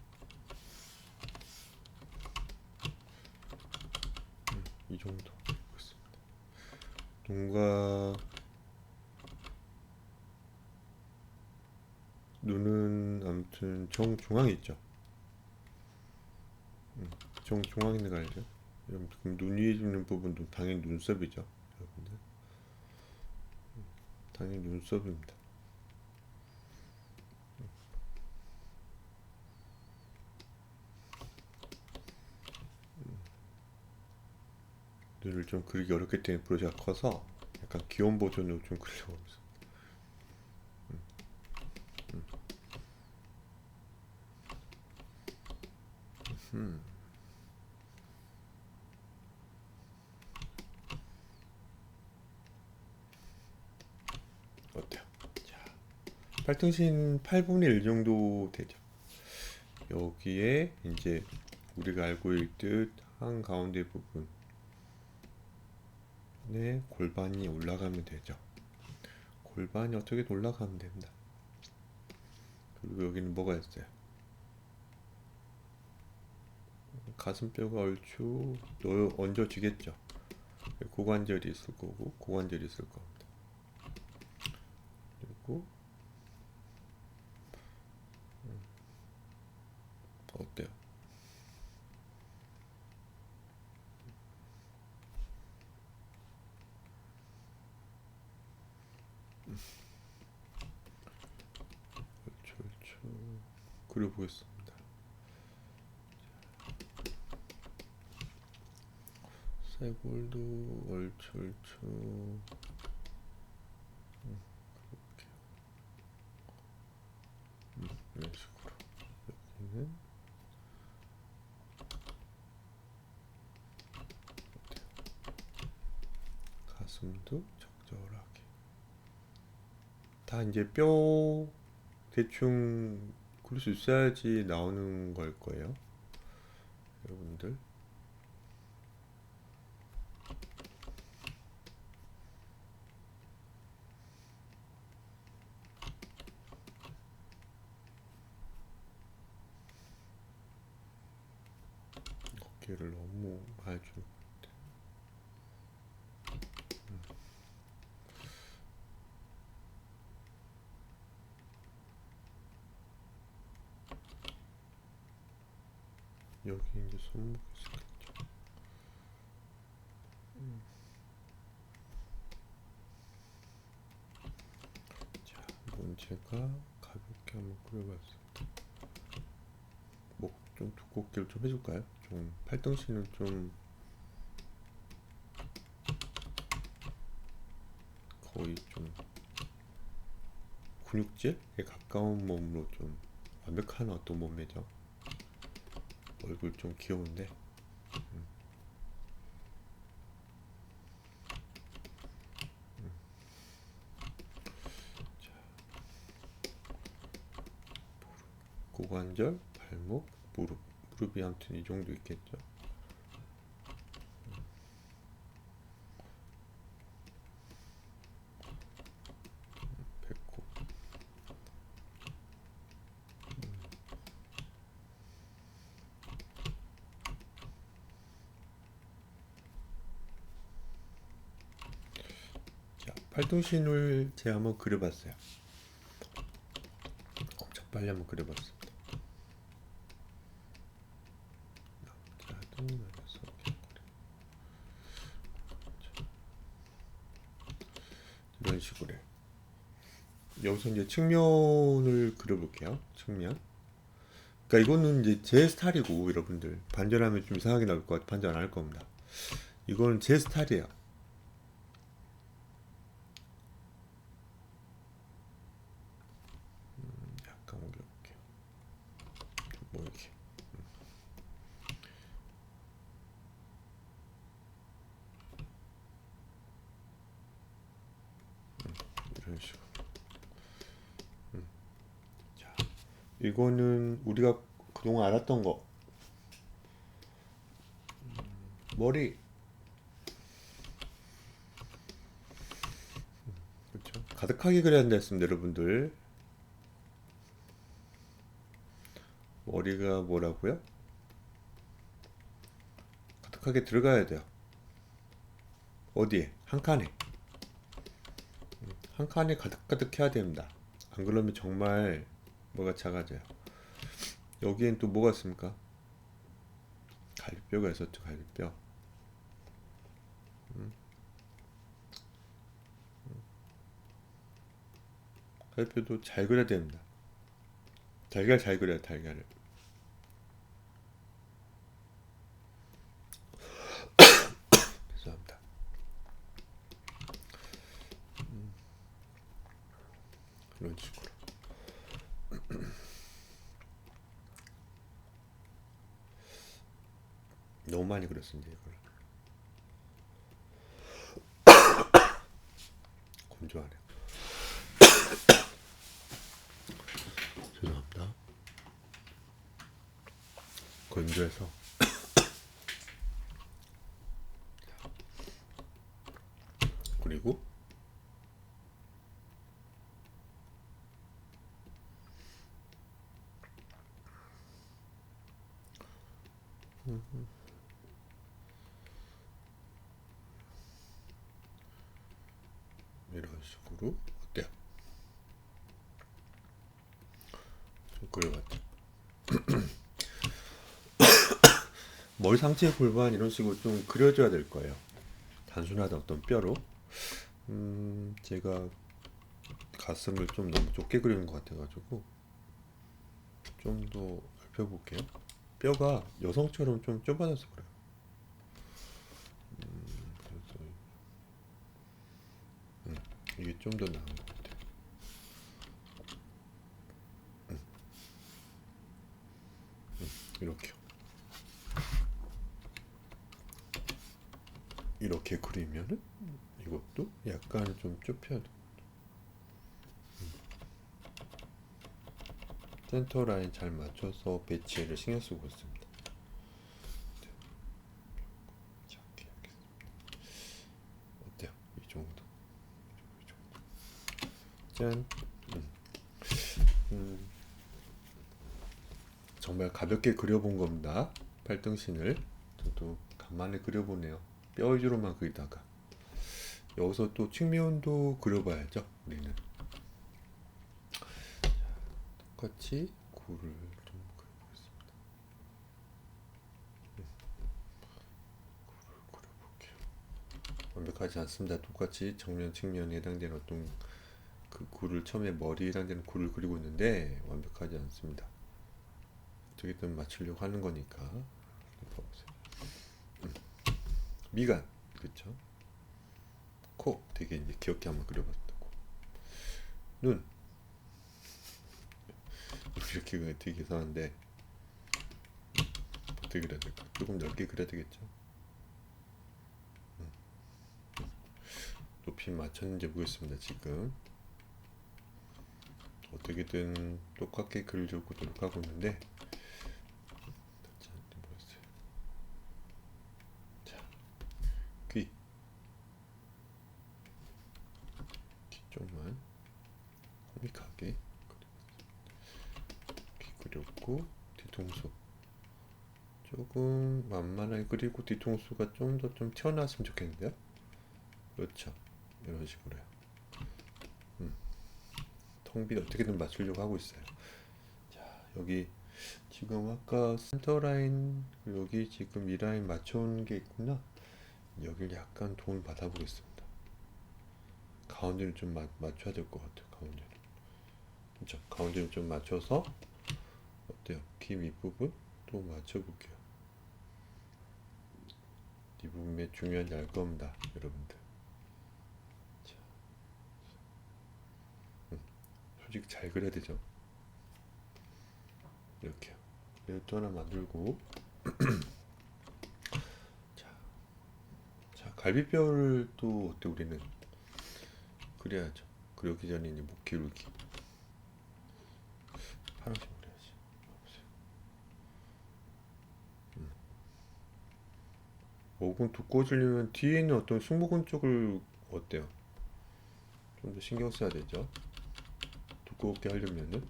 이 정도 하고 있습니다. 눈은 아무튼 정중앙에 있죠. 정중앙에 있는 거 알죠? 그럼 눈 위에 있는 부분도 당연히 눈썹이죠, 여러분들. 당연히 눈썹입니다. 눈을 좀 그리기 어렵기 때문에 브러쉬가 커서 약간 귀여운 버전으로 좀 그리려고 하고 있어요. 어때요? 자, 팔등신 8분의 1 정도 되죠. 여기에 이제 우리가 알고 있듯 한가운데 부분에 골반이 올라가면 되죠. 골반이 어떻게 올라가면 됩니다. 그리고 여기는 뭐가 있어요? 가슴뼈가 얼추 얹어지겠죠. 고관절이 있을 거고 고관절이 있을 겁니다. 그리고 어때요? 얼추 그려보겠습니다. 쇄골도 얼추 이런 식으로. 여기는 가슴도 적절하게. 다 이제 뼈 대충 그릴 수 있어야지 나오는 걸 거예요, 여러분들. 어깨를 너무 많이 주는 것 같아. 여기 이제 손목이 있겠죠. 자, 이건 제가 가볍게 한번 그려봤습니다. 목 좀 두껍게 좀 해줄까요? 좀 팔등신은 좀 거의 좀 근육질에 가까운 몸으로 좀 완벽한 어떤 몸매죠. 얼굴 좀 귀여운데 자, 고관절, 발목, 무릎이 아무튼 이 정도 있겠죠. 배꼽. 자, 팔등신을 제가 한번 그려봤어요. 엄청 빨리 한번 그려봤습니다. 남자도 여기서 이런 식으로 해요. 여기서 이제 측면을 그려볼게요. 측면. 그러니까 이거는 이제 제 스타일이고, 여러분들 반전하면 좀 이상하게 나올 것 같아. 반전 안 할 겁니다. 이거는 제 스타일이에요. 약간 옮겨볼게요. 뭐 이렇게. 이런 식으로. 자, 이거는 우리가 그동안 알았던 거. 머리. 가득하게 그려야 한다 했습니다, 여러분들. 머리가 뭐라고요? 가득하게 들어가야 돼요. 어디에? 한 칸에. 한 칸에 가득가득 해야 됩니다. 안 그러면 정말 뭐가 작아져요. 여기엔 또 뭐가 있습니까? 갈비뼈가 있었죠, 갈비뼈. 갈비뼈도 잘 그려야 됩니다. 달걀 잘 그려요, 달걀을. 죄송합니다. 이런 식으로. 너무 많이 그렸습니다, 이걸. 건조하네요. 죄송합니다. 건조해서. 그리고 이런 식으로. 어때요? 좀 그려봤죠? 머리 상체 골반 이런 식으로 좀 그려줘야 될 거예요. 단순하다 어떤 뼈로. 제가 가슴을 좀 너무 좁게 그리는 것 같아가지고 좀 더 넓혀볼게요. 뼈가 여성처럼 좀 좁아져서 그래요. 그래서 이게 좀 더 나은 것 같아요. 이렇게요. 이렇게 그리면은 이것도 약간 좀 좁혀야 돼. 센터 라인 잘 맞춰서 배치를 신경 쓰고 있습니다. 작게 하겠습니다. 어때요? 이 정도. 짠. 정말 가볍게 그려본 겁니다. 팔등신을 저도 간만에 그려보네요. 뼈 위주로만 그리다가 여기서 또 측면도 그려봐야죠. 우리는 똑같이 굴을 좀 그려보겠습니다. 굴을 그려볼게요. 완벽하지 않습니다. 똑같이 정면 측면에 해당되는 어떤 그 굴을 처음에 머리에 해당되는 굴을 그리고 있는데 완벽하지 않습니다. 어떻게든 맞추려고 하는 거니까. 봐보세요. 미간, 그렇죠? 코 되게 이제 귀엽게 한번 그려봤다고. 눈 이렇게 되게 이상한데 어떻게 그려야 될까? 조금 넓게 그려야 되겠죠? 높이 맞췄는지 보겠습니다. 지금 어떻게든 똑같게 그리려고 노력하고 있는데 자, 귀 쪽만 코믹하게 귀 그렸고 뒤통수 조금 만만하게 그리고 뒤통수가 좀 더 좀 튀어나왔으면 좋겠는데요. 그렇죠. 이런 식으로요. 텅빈 어떻게든 맞추려고 하고 있어요. 자, 여기 지금 아까 센터 라인 여기 지금 이 라인 맞춰온 게 있구나. 여기를 약간 도움을 받아보겠습니다. 가운데를 좀 맞춰야 될 것 같아요. 가운데를. 그렇죠. 가운데를 좀 맞춰서 어때요? 귀 윗부분 또 맞춰볼게요. 이 부분에 중요한지 알 겁니다, 여러분들. 자, 솔직히 잘 그려야 되죠. 이렇게요. 이것도 하나 만들고. 자, 갈비뼈를 또 어때 우리는 그려야죠. 그러기 전에 이제 목 기울기. 파란색 그려야지. 보세요. 목은 두꺼워지려면 뒤에 있는 어떤 승모근 쪽을 어때요? 좀 더 신경 써야 되죠. 두껍게 하려면은.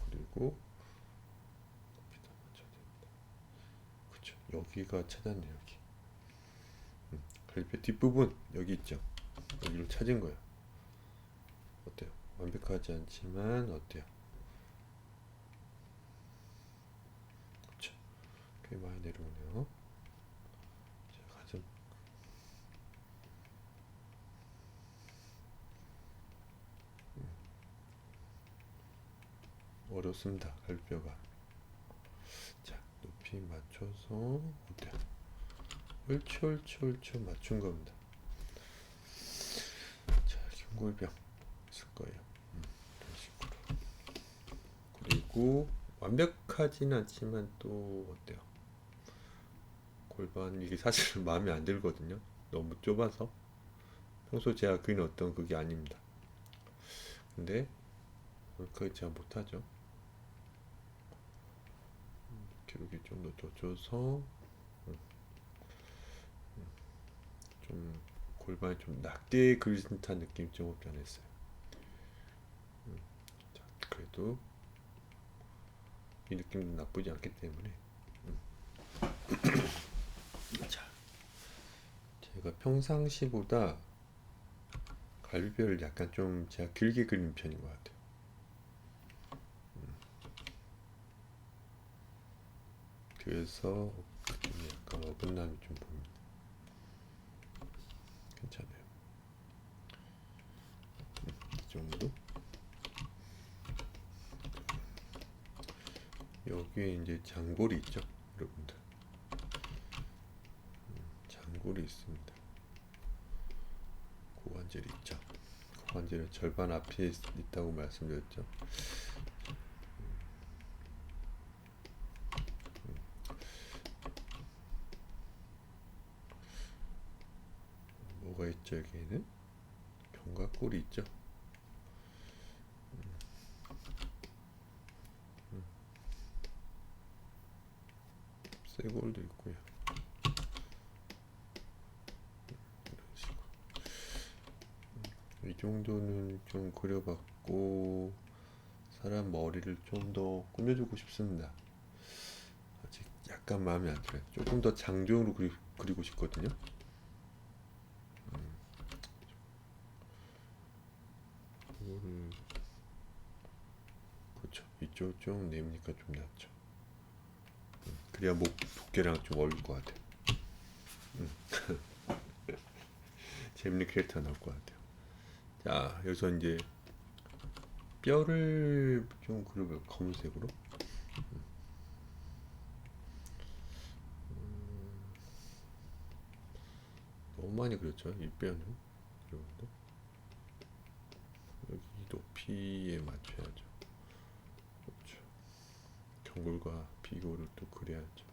그리고 여기다 맞춰야 됩니다. 그쵸, 여기가 찾았네요. 여기. 갈비 뒷부분 여기 있죠. 여기를 찾은 거예요. 어때요? 완벽하지 않지만 어때요? 그쵸, 꽤 많이 내려오네요. 제가 가장 어렵습니다. 갈비뼈가. 자, 높이 맞춰서 어때요? 옳지 옳지 옳지 맞춘 겁니다. 자, 흉골병 있을 거예요. 이런 식으로. 그리고 완벽하진 않지만 또 어때요? 골반 이게 사실 마음에 안 들거든요. 너무 좁아서. 평소 제가 그린 어떤 그게 아닙니다. 근데 그렇게 제가 못하죠. 기록이 좀 더 줘서 좀 골반이 좀 낮게 그린 듯한 느낌이 좀 없지 않아 있어요. 자, 그래도 이 느낌도 나쁘지 않기 때문에 자, 제가 평상시보다 갈비뼈를 약간 좀 제가 길게 그리는 편인 것 같아요. 그래서 좀 약간 어긋남이 좀 보입니다. 괜찮아요. 이 정도. 여기에 이제 장골이 있죠, 여러분들. 장골이 있습니다. 고관절이 있죠. 고관절의 절반 앞에 있다고 말씀드렸죠. 뭐가 있죠, 여기에는? 견갑골이 있죠. 쇄골도 있고요. 이런 식으로. 이 정도는 좀 그려봤고 사람 머리를 좀 더 꾸며주고 싶습니다. 아직 약간 마음에 안 들어요. 조금 더 장중으로 그리고 싶거든요. 이거를 그렇죠. 이쪽 좀 내미니까 좀 낫죠. 그래야 목 두께랑 좀 어울릴 것 같아요. 재밌는 캐릭터 나올 것 같아요. 자, 여기서 이제 뼈를 좀 그려볼까요? 검은색으로. 너무 많이 그렸죠, 이 뼈는. 여러분들. 여기 높이에 맞춰야죠. 그렇죠. 경골과 비교를 또 그려야죠.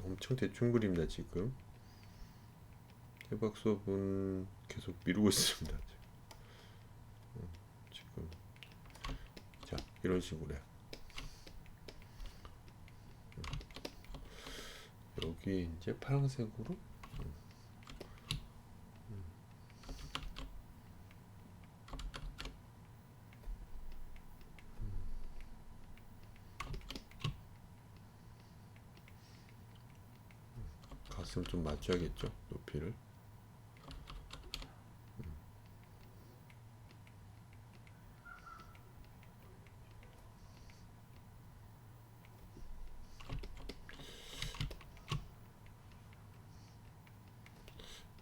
엄청 대충 그립니다, 지금. 해박 수업은 계속 미루고 있습니다. 지금. 자, 이런 식으로 해. 여기 이제 파란색으로 가슴 좀 맞춰야겠죠, 높이를.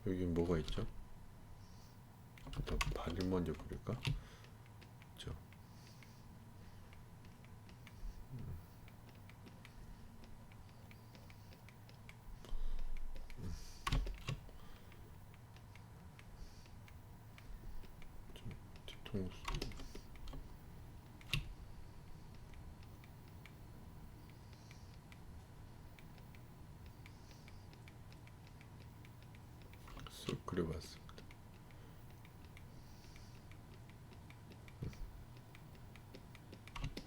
여기 뭐가 있죠? 일단 발을 먼저 그릴까? 그렇죠. 뒤통수. 쓱 그려봤습니다.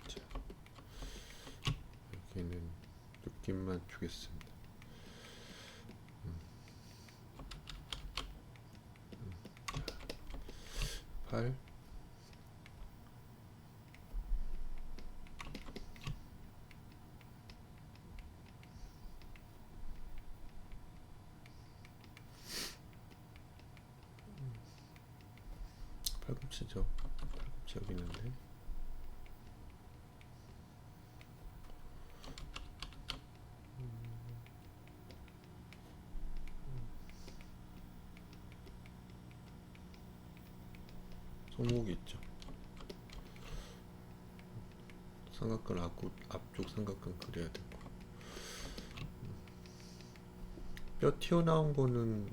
자, 여기는 느낌만 주겠습니다. 8. 팔꿈치죠. 팔꿈치 여기 있는데. 손목이 있죠. 삼각근 앞쪽 삼각근 그려야 되고. 뼈 튀어나온 거는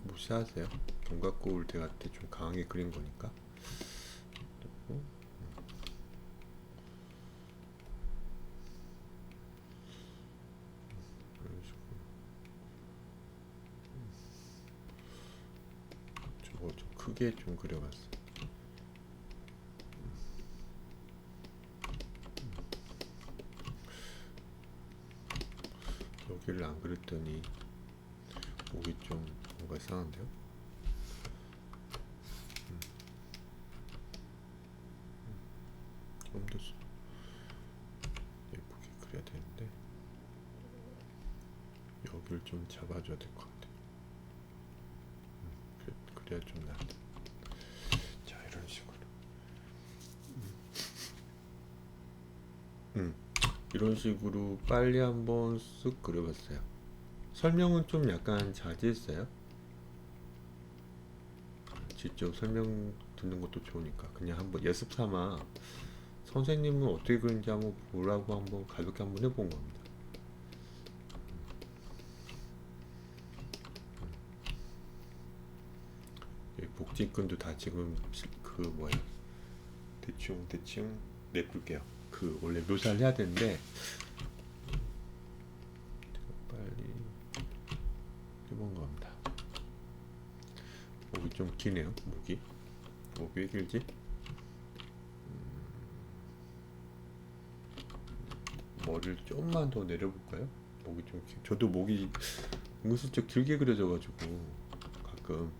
무시하세요. 견갑골 대할 때 좀 강하게 그린 거니까. 그리고 이런 식으로 저거 좀 크게 좀 그려봤어요. 여기를 안 그렸더니 목이 좀 뭔가 이상한데요? 좀 더 예쁘게 그려야 되는데 여기를 좀 잡아줘야 될 것 같아요. 그래야 좀 나아. 자, 이런 식으로. 이런 식으로 빨리 한번 쓱 그려봤어요. 설명은 좀 약간 자제했어요. 직접 설명 듣는 것도 좋으니까 그냥 한번 예습 삼아 선생님은 어떻게 그리는지 한번 보라고 한번 가볍게 한번 해본 겁니다. 복직근도 다 지금 그 뭐야 대충 내볼게요. 그 원래 묘사를 해야 되는데 빨리 해본 겁니다. 목이 좀 기네요. 목이 왜 길지? 머리를 좀만 더 내려볼까요? 목이 좀 저도 목이 은근슬쩍 길게 그려져가지고 가끔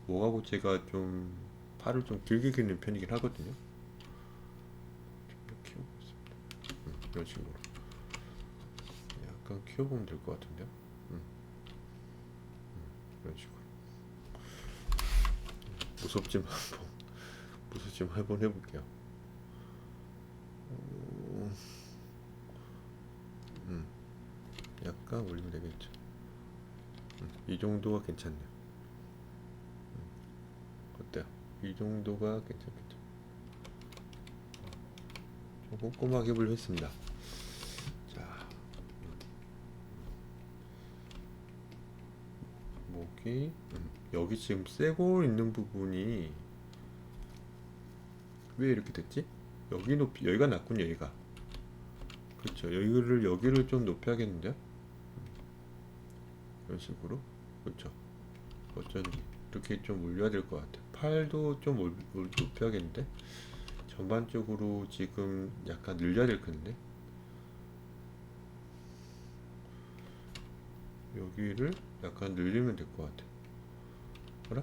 목하고 제가 좀 팔을 좀 길게 그리는 편이긴 하거든요. 좀 키워보겠습니다. 이런 식으로 약간 키워보면 될 것 같은데요. 이런 식으로 무섭지만 한번 해볼게요. 약간 올리면 되겠죠. 이 정도가 괜찮네요. 어때요? 이 정도가 괜찮겠죠? 좀 꼼꼼하게 해보려 했습니다. 자, 목이 여기 지금 쇄골 있는 부분이 왜 이렇게 됐지? 여기 높이 여기가 낮군요. 여기가 그렇죠. 여기를 좀 높여야겠는데요? 이런 식으로 그렇죠. 어쩐지 이렇게 좀 올려야 될 것 같아요. 팔도 좀 높여야겠는데 전반적으로 지금 약간 늘려야 될 건데 여기를 약간 늘리면 될 것 같아요. 그래?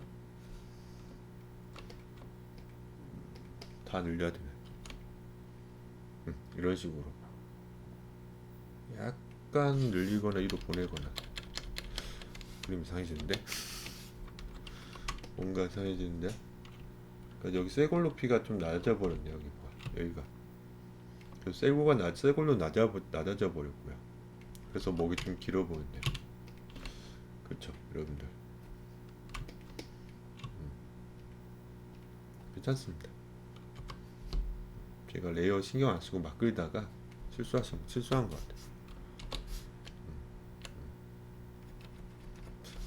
다 늘려야 되네. 이런 식으로 약간 늘리거나 이로 보내거나 그림 이상해지는데 뭔가 이상해지는데 그러니까 여기 쇄골 높이가 좀 낮아져 버렸네. 여기가 쇄골로 낮아져 버렸고요. 그래서 목이 좀 길어 보이네요. 그렇죠, 여러분들. 괜찮습니다. 제가 레이어 신경 안 쓰고 막 그리다가 실수한 것 같아요.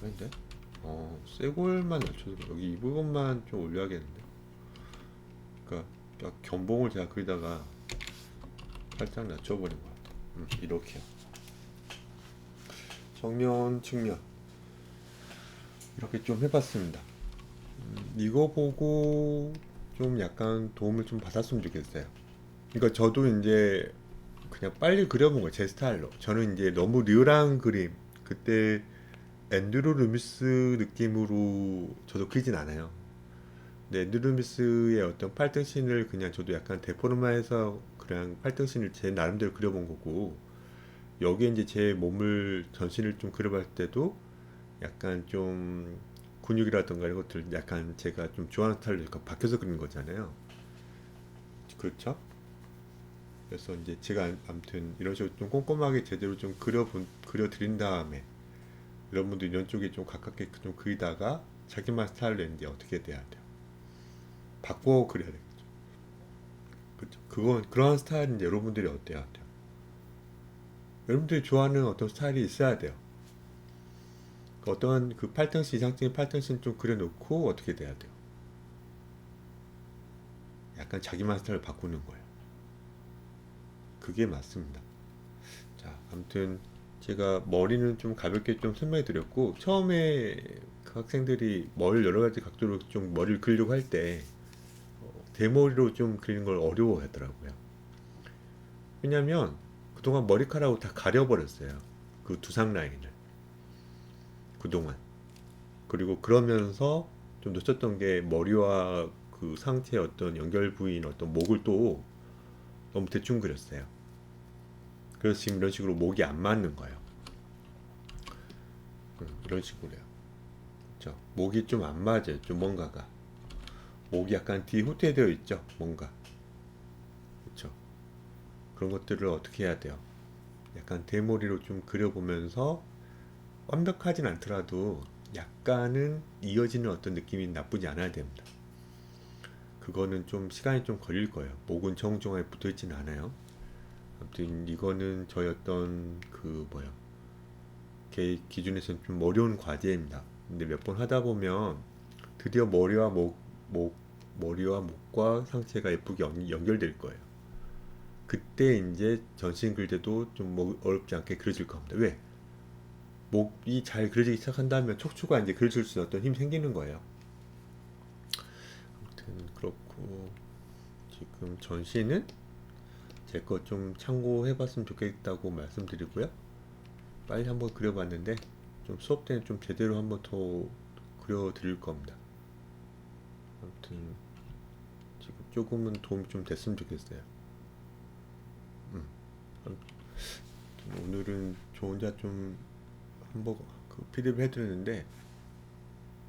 아닌데? 쇄골만 낮춰서 여기 이 부분만 좀 올려야겠는데. 그러니까 견봉을 제가 그리다가 살짝 낮춰버린 것 같아요. 이렇게요. 정면, 측면 이렇게 좀 해봤습니다. 이거 보고 좀 약간 도움을 좀 받았으면 좋겠어요. 그러니까 저도 이제 그냥 빨리 그려본 거예요. 제 스타일로. 저는 이제 너무 리얼한 그림, 그때 앤드루 루미스 느낌으로 저도 그리진 않아요. 네, 누르미스의 어떤 팔등신을 그냥 저도 약간 데포르마해서 그냥 팔등신을 제 나름대로 그려본 거고, 여기에 이제 제 몸을 전신을 좀 그려봤을 때도 약간 좀 근육이라던가 이런 것들 약간 제가 좀 좋아하는 스타일로 약간 바뀌어서 그린 거잖아요. 그렇죠? 그래서 이제 제가 아무튼 이런 식으로 좀 꼼꼼하게 제대로 좀 그려드린 다음에 여러분도 이런 쪽에 좀 가깝게 좀 그리다가 자기만 스타일로 이제 어떻게 돼야 돼요? 바꿔 그려야 되겠죠. 그렇죠? 그건 그런 스타일은 이제 여러분들이 어때야 돼요? 여러분들이 좋아하는 어떤 스타일이 있어야 돼요. 어떤 그 팔등신 이상적인 팔등신 좀 그려놓고 어떻게 돼야 돼요? 약간 자기만 스타일을 바꾸는 거예요. 그게 맞습니다. 자, 아무튼 제가 머리는 좀 가볍게 좀 설명해 드렸고, 처음에 그 학생들이 머리를 여러 가지 각도로 좀 머리를 그리려고 할 때 대머리로 좀 그리는 걸 어려워 하더라고요. 왜냐면 그동안 머리카락으로 다 가려버렸어요. 그 두상 라인을. 그동안. 그리고 그러면서 좀 놓쳤던 게 머리와 그 상체의 어떤 연결 부위인 어떤 목을 또 너무 대충 그렸어요. 그래서 지금 이런 식으로 목이 안 맞는 거예요. 이런 식으로요. 그렇죠? 목이 좀 안 맞아요. 좀 뭔가가. 목이 약간 뒤후퇴되어 있죠. 뭔가. 그렇죠? 그런 것들을 어떻게 해야 돼요? 약간 대머리로 좀 그려보면서 완벽하진 않더라도 약간은 이어지는 어떤 느낌이 나쁘지 않아야 됩니다. 그거는 좀 시간이 좀 걸릴 거예요. 목은 정중하게 붙어 있지는 않아요. 아무튼 이거는 저희 어떤 그 뭐야 제 기준에서는 좀 어려운 과제입니다. 근데 몇 번 하다 보면 드디어 머리와 목과 상체가 예쁘게 연결될 거예요. 그때 이제 전신 그릴 때도 좀 어렵지 않게 그려질 겁니다. 왜? 목이 잘 그려지기 시작한다면 척추가 이제 그려질 수 있는 어떤 힘이 생기는 거예요. 아무튼 그렇고 지금 전신은 제 거 좀 참고해봤으면 좋겠다고 말씀드리고요. 빨리 한번 그려봤는데 좀 수업 때는 좀 제대로 한번 더 그려드릴 겁니다. 아무튼 지금 조금은 도움이 좀 됐으면 좋겠어요. 음. 오늘은 저 혼자 좀 한번 그 피드백 해드렸는데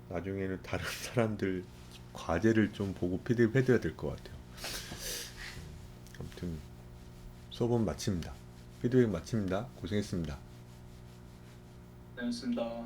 나중에는 다른 사람들 과제를 좀 보고 피드백 해드려야 될 것 같아요. 아무튼 수업은 마칩니다. 피드백 마칩니다. 고생했습니다. 고생했습니다.